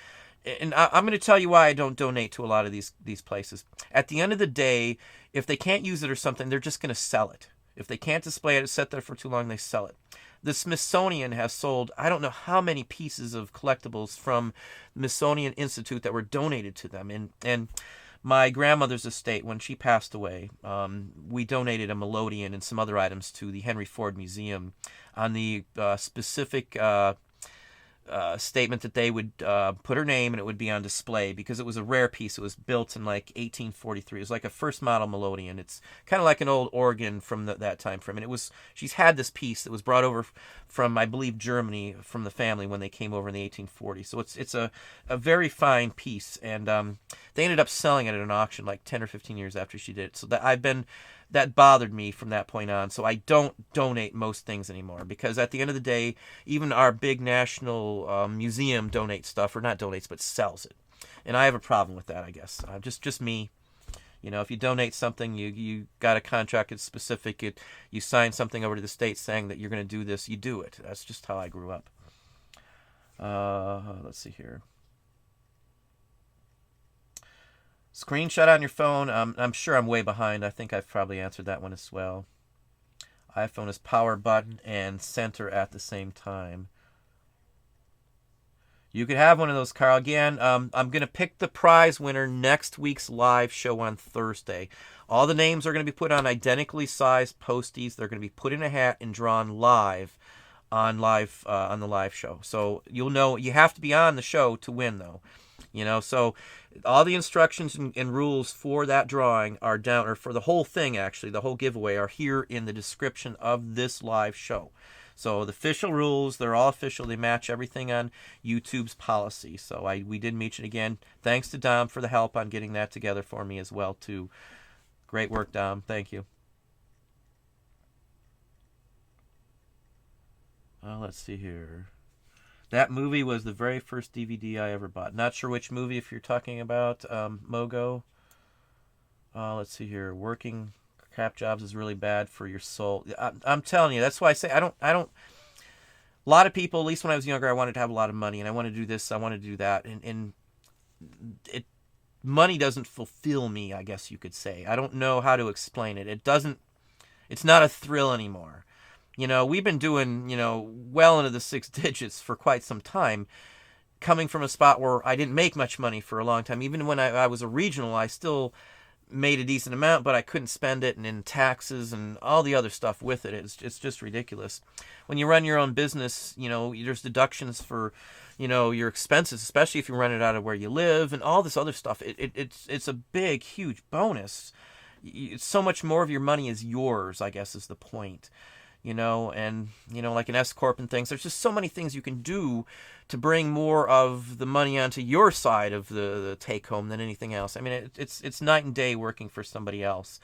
And I'm going to tell you why I don't donate to a lot of these places. At the end of the day, if they can't use it or something, they're just going to sell it. If they can't display it, it's set there for too long, they sell it. The Smithsonian has sold, I don't know how many pieces of collectibles from the Smithsonian Institute that were donated to them. And my grandmother's estate, when she passed away, we donated a melodeon and some other items to the Henry Ford Museum on the specific statement that they would put her name and it would be on display because it was a rare piece. It was built in like 1843. It was like a first model melodeon. It's kind of like an old organ from that time frame. And she's had this piece that was brought over from, I believe, Germany from the family when they came over in the 1840s. So it's a very fine piece. And they ended up selling it at an auction like 10 or 15 years after she did it. So that bothered me from that point on. So I don't donate most things anymore because at the end of the day, even our big national museum donates stuff, or not donates, but sells it. And I have a problem with that, I guess. Just me. You know, if you donate something, you got a contract, it's specific, you sign something over to the state saying that you're going to do this, you do it. That's just how I grew up. Let's see here. Screenshot on your phone. I'm sure I'm way behind. I think I've probably answered that one as well. iPhone is power button and center at the same time. You could have one of those, Carl. Again, I'm going to pick the prize winner next week's live show on Thursday. All the names are going to be put on identically sized posties. They're going to be put in a hat and drawn live on the live show. So you'll know you have to be on the show to win, though. You know, so all the instructions and rules for that drawing are down, or for the whole thing, actually, the whole giveaway, are here in the description of this live show. So the official rules, they're all official. They match everything on YouTube's policy. So we did mention again. Thanks to Dom for the help on getting that together for me as well, too. Great work, Dom. Thank you. Let's see here. That movie was the very first DVD I ever bought. Not sure which movie if you're talking about, Mogo. Let's see here. Working crap jobs is really bad for your soul. I'm telling you, that's why I say I don't. a lot of people, at least when I was younger, I wanted to have a lot of money, and I wanted to do this, I wanted to do that, and it money doesn't fulfill me, I guess you could say. I don't know how to explain it. It's not a thrill anymore. We've been doing, well into the 6 digits for quite some time, coming from a spot where I didn't make much money for a long time. Even when I was a regional, I still made a decent amount, but I couldn't spend it, and in taxes and all the other stuff with it, it's just ridiculous. When you run your own business, there's deductions for, your expenses, especially if you run it out of where you live and all this other stuff. It's a big, huge bonus. So much more of your money is yours, I guess, is the point. And, like an S-Corp and things, there's just so many things you can do to bring more of the money onto your side of the take-home than anything else. I mean, it's night and day working for somebody else.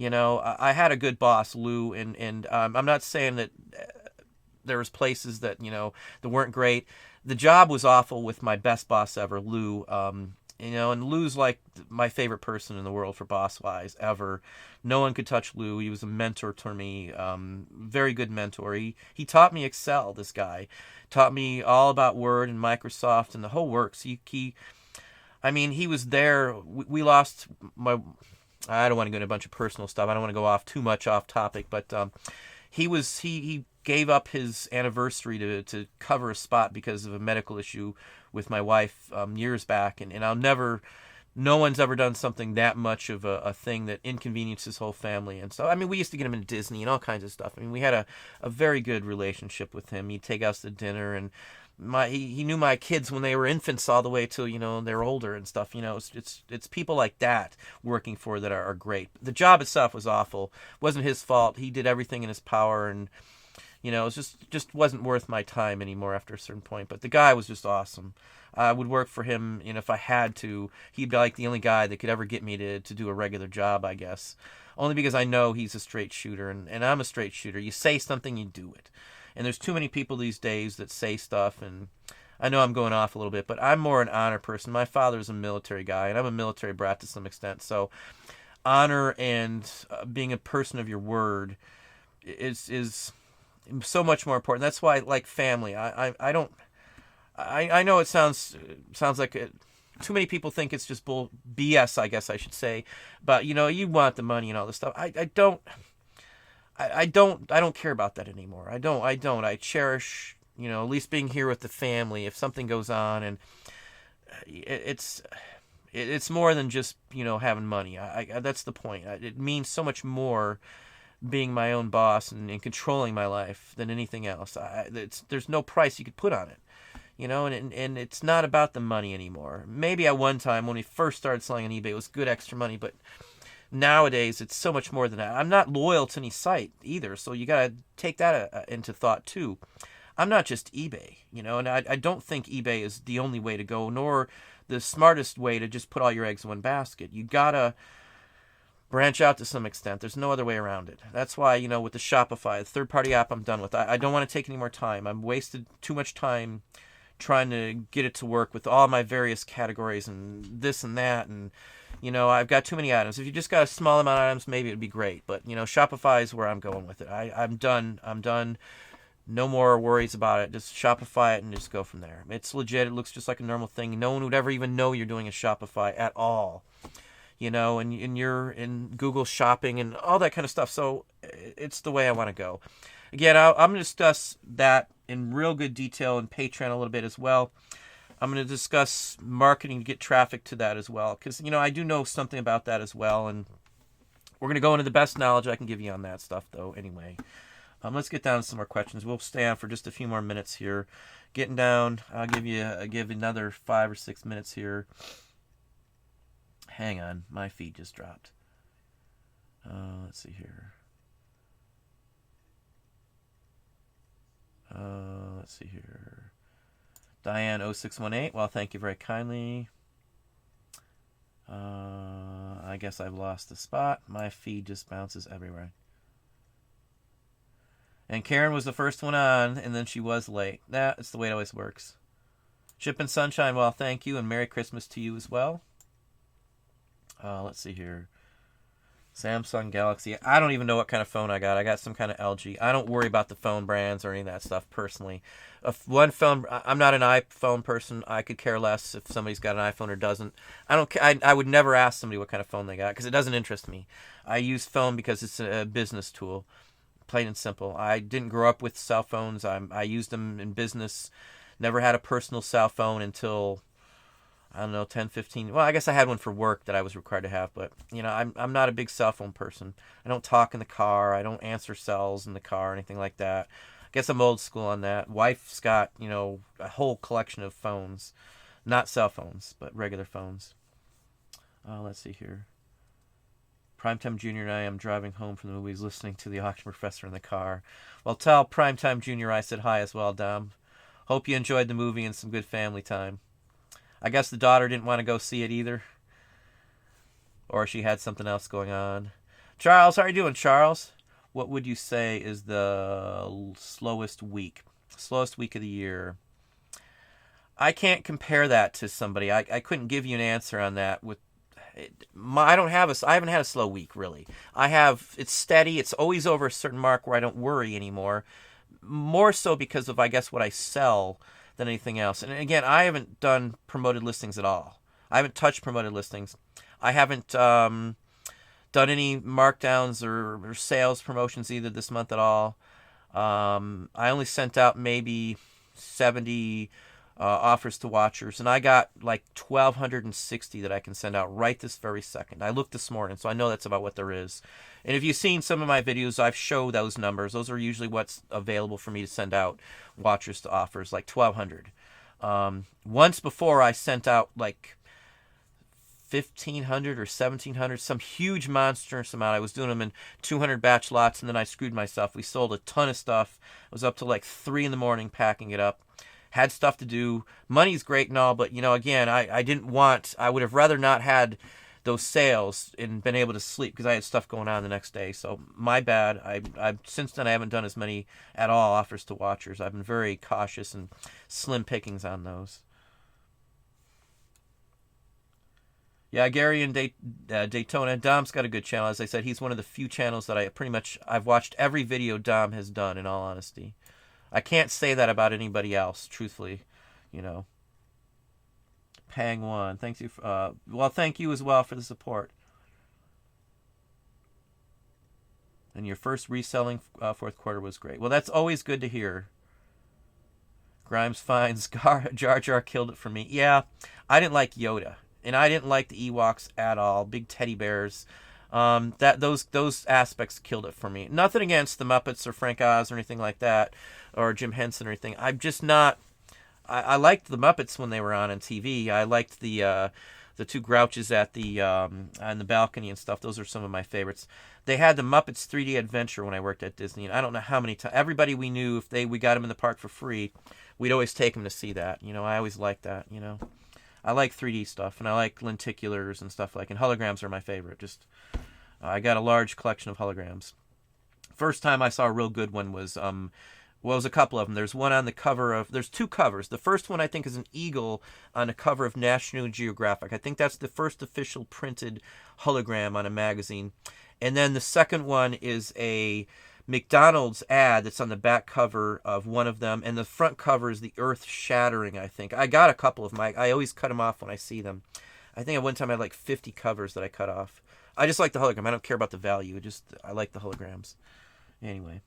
I had a good boss, Lou, and I'm not saying that there was places that, that weren't great. The job was awful with my best boss ever, Lou. And Lou's like my favorite person in the world for boss-wise ever. No one could touch Lou. He was a mentor to me, very good mentor. He taught me Excel, this guy. Taught me all about Word and Microsoft and the whole works. He was there. We lost my... I don't want to go into a bunch of personal stuff. I don't want to go off too much off topic, but he gave up his anniversary to cover a spot because of a medical issue with my wife years back, and no one's ever done something that much of a thing that inconvenienced his whole family. And so, we used to get him into Disney and all kinds of stuff. We had a very good relationship with him. He'd take us to dinner, and he knew my kids when they were infants all the way till, they're older and stuff. It's people like that working for that are great. The job itself was awful. It wasn't his fault. He did everything in his power, and it just wasn't worth my time anymore after a certain point. But the guy was just awesome. I would work for him, if I had to. He'd be like the only guy that could ever get me to do a regular job, I guess. Only because I know he's a straight shooter, and I'm a straight shooter. You say something, you do it. And there's too many people these days that say stuff, and I know I'm going off a little bit, but I'm more an honor person. My father's a military guy, and I'm a military brat to some extent. So honor and being a person of your word is so much more important. That's why, like family, I know it sounds like too many people think it's just BS, I guess I should say. But you want the money and all this stuff. I don't care about that anymore. I don't. I cherish, at least being here with the family if something goes on, and it's more than just, having money. That's the point. It means so much more being my own boss and controlling my life than anything else. There's no price you could put on it. And it's not about the money anymore. Maybe at one time when we first started selling on eBay, it was good extra money, but nowadays it's so much more than that. I'm not loyal to any site either, so you got to take that into thought too. I'm not just eBay, and I don't think eBay is the only way to go, nor the smartest way to just put all your eggs in one basket. You got to branch out to some extent. There's no other way around it. That's why, with the Shopify, the third-party app, I'm done with. I don't want to take any more time. I've wasted too much time trying to get it to work with all my various categories and this and that, and I've got too many items. If you just got a small amount of items, maybe it'd be great, but Shopify is where I'm going with it. I'm done. No more worries about it. Just Shopify it and just go from there. It's legit. It looks just like a normal thing. No one would ever even know you're doing a Shopify at all, and you're in Google Shopping and all that kind of stuff. So it's the way I want to go. Again, I'm going to discuss that in real good detail in Patreon a little bit as well. I'm going to discuss marketing to get traffic to that as well, because, I do know something about that as well, and we're going to go into the best knowledge I can give you on that stuff, though, anyway. Let's get down to some more questions. We'll stay on for just a few more minutes here. Getting down, I'll give another 5 or 6 minutes here. Hang on, my feed just dropped. Let's see here. Let's see here. Diane0618, well, thank you very kindly. I guess I've lost the spot. My feed just bounces everywhere. And Karen was the first one on, and then she was late. That's the way it always works. Shipping Sunshine, well, thank you, and Merry Christmas to you as well. Let's see here. Samsung Galaxy. I don't even know what kind of phone I got. I got some kind of LG. I don't worry about the phone brands or any of that stuff personally. One phone. I'm not an iPhone person. I could care less if somebody's got an iPhone or doesn't. I don't. I would never ask somebody what kind of phone they got because it doesn't interest me. I use phone because it's a business tool, plain and simple. I didn't grow up with cell phones. I used them in business. Never had a personal cell phone until, I don't know, 10, 15. Well, I guess I had one for work that I was required to have, but, I'm not a big cell phone person. I don't talk in the car. I don't answer cells in the car or anything like that. I guess I'm old school on that. Wife's got, a whole collection of phones. Not cell phones, but regular phones. Let's see here. Primetime Junior and I am driving home from the movies listening to the auction professor in the car. Well, tell Primetime Junior I said hi as well, Dom. Hope you enjoyed the movie and some good family time. I guess the daughter didn't want to go see it either. Or she had something else going on. Charles, how are you doing, Charles? What would you say is the slowest week? Slowest week of the year. I can't compare that to somebody. I couldn't give you an answer on that. I haven't had a slow week, really. It's steady. It's always over a certain mark where I don't worry anymore. More so because of, I guess, what I sell than anything else. And again, I haven't done promoted listings at all. I haven't touched promoted listings. I haven't done any markdowns or sales promotions either this month at all. I only sent out maybe 70 offers to watchers, and I got like 1,260 that I can send out right this very second. I looked this morning, so I know that's about what there is. And if you've seen some of my videos, I've showed those numbers. Those are usually what's available for me to send out watchers to offers, like 1,200. Once before, I sent out like 1,500 or 1,700, some huge monstrous amount. I was doing them in 200 batch lots, and then I screwed myself. We sold a ton of stuff. I was up to like 3 in the morning packing it up. Had stuff to do. Money's great and all, but, again, I would have rather not had those sales and been able to sleep because I had stuff going on the next day. So my bad. I since then I haven't done as many at all offers to watchers. I've been very cautious and slim pickings on those. Yeah, Gary in Daytona. Dom's got a good channel. As I said, he's one of the few channels that I've watched every video Dom has done, in all honesty. I can't say that about anybody else, truthfully, Pang One, thank you. Thank you as well for the support. And your first reselling fourth quarter was great. Well, that's always good to hear. Grimes finds Jar Jar killed it for me. Yeah, I didn't like Yoda, and I didn't like the Ewoks at all. Big teddy bears. Those aspects killed it for me. Nothing against the Muppets or Frank Oz or anything like that, or Jim Henson or anything. I'm just not. I liked the Muppets when they were on TV. I liked the two Grouches at on the balcony and stuff. Those are some of my favorites. They had the Muppets 3D Adventure when I worked at Disney, and I don't know how many times. Everybody we knew, if we got them in the park for free, we'd always take them to see that. I always liked that. I like 3D stuff, and I like lenticulars and stuff and holograms are my favorite. I got a large collection of holograms. First time I saw a real good one was it was a couple of them. There's one on the cover of, there's 2 covers. The first one I think is an eagle on a cover of National Geographic. I think that's the first official printed hologram on a magazine. And then the second one is a McDonald's ad that's on the back cover of one of them. And the front cover is the Earth Shattering, I think. I got a couple of them. I always cut them off when I see them. I think at one time I had like 50 covers that I cut off. I just like the hologram. I don't care about the value. I like the holograms. Anyway.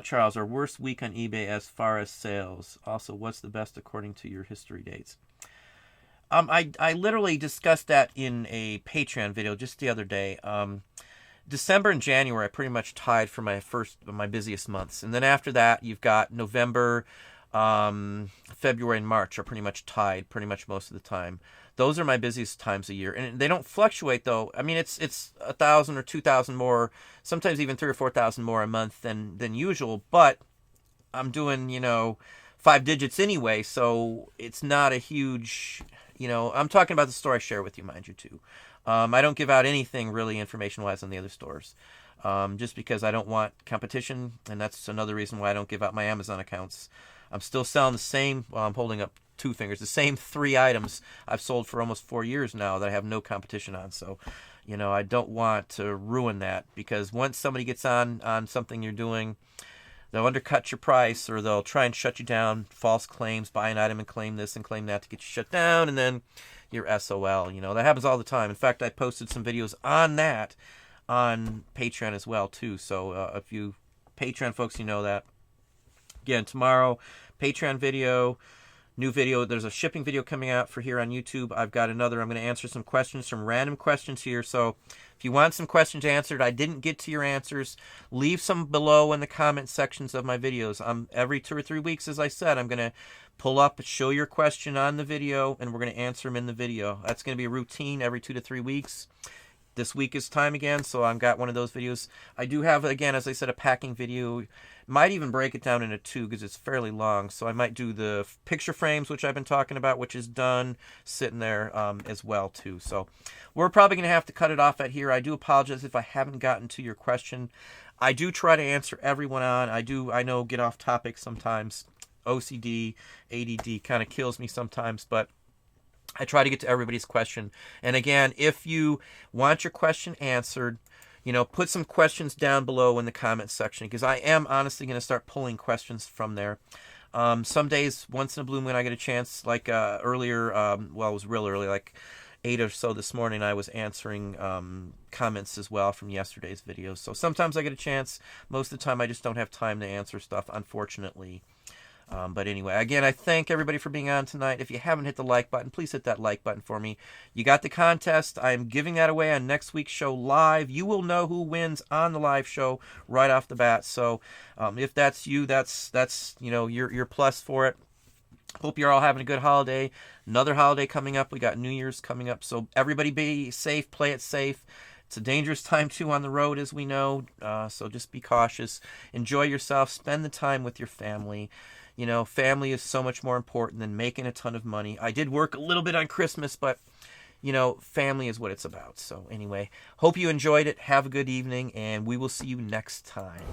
Charles, our worst week on eBay as far as sales. Also, what's the best according to your history dates? I literally discussed that in a Patreon video just the other day. December and January I pretty much tied for my busiest months. And then after that, you've got November, February, and March are pretty much tied pretty much most of the time. Those are my busiest times a year, and they don't fluctuate though. I mean, it's 1,000 or 2,000 more, sometimes even 3,000 or 4,000 more a month than usual. But I'm doing 5 digits anyway, so it's not a huge. I'm talking about the store I share with you, mind you, too. I don't give out anything really information-wise on the other stores, just because I don't want competition, and that's another reason why I don't give out my Amazon accounts. I'm still selling the same. Well, I'm holding up two fingers. The same 3 items I've sold for almost 4 years now that I have no competition on. So, you know, I don't want to ruin that, because once somebody gets on something you're doing, they'll undercut your price, or they'll try and shut you down, false claims, buy an item and claim this and claim that to get you shut down, and then you're SOL. You know, that happens all the time. In fact, I posted some videos on that on Patreon as well, too. So if you Patreon folks, you know that. Again, tomorrow, Patreon video, new video. There's a shipping video coming out for here on YouTube. I've got another. I'm going to answer some questions, some random questions here. So if you want some questions answered, I didn't get to your answers, leave some below in the comment sections of my videos. Every 2 or 3 weeks, as I said, I'm going to pull up, show your question on the video, and we're going to answer them in the video. That's going to be a routine every 2 to 3 weeks. This week is time again, so I've got one of those videos. I do have, again, as I said, a packing video. Might even break it down into 2 because it's fairly long. So I might do the picture frames, which I've been talking about, which is done, sitting there as well, too. So we're probably going to have to cut it off at here. I do apologize if I haven't gotten to your question. I do try to answer everyone on. I know, get off topic sometimes. OCD, ADD kind of kills me sometimes, but I try to get to everybody's question. And again, if you want your question answered, you know, put some questions down below in the comment section, because I am honestly going to start pulling questions from there. Some days, once in a blue moon, I get a chance, like earlier, well, it was real early, like 8 or so this morning, I was answering comments as well from yesterday's videos. So sometimes I get a chance. Most of the time, I just don't have time to answer stuff, unfortunately. But anyway, again, I thank everybody for being on tonight. If you haven't hit the like button, please hit that like button for me. You got the contest. I am giving that away on next week's show live. You will know who wins on the live show right off the bat. So if that's you, that's you know, your plus for it. Hope you're all having a good holiday. Another holiday coming up. We got New Year's coming up. So everybody be safe. Play it safe. It's a dangerous time, too, on the road, as we know. So just be cautious. Enjoy yourself. Spend the time with your family. You know, family is so much more important than making a ton of money. I did work a little bit on Christmas, but, you know, family is what it's about. So anyway, hope you enjoyed it. Have a good evening, and we will see you next time.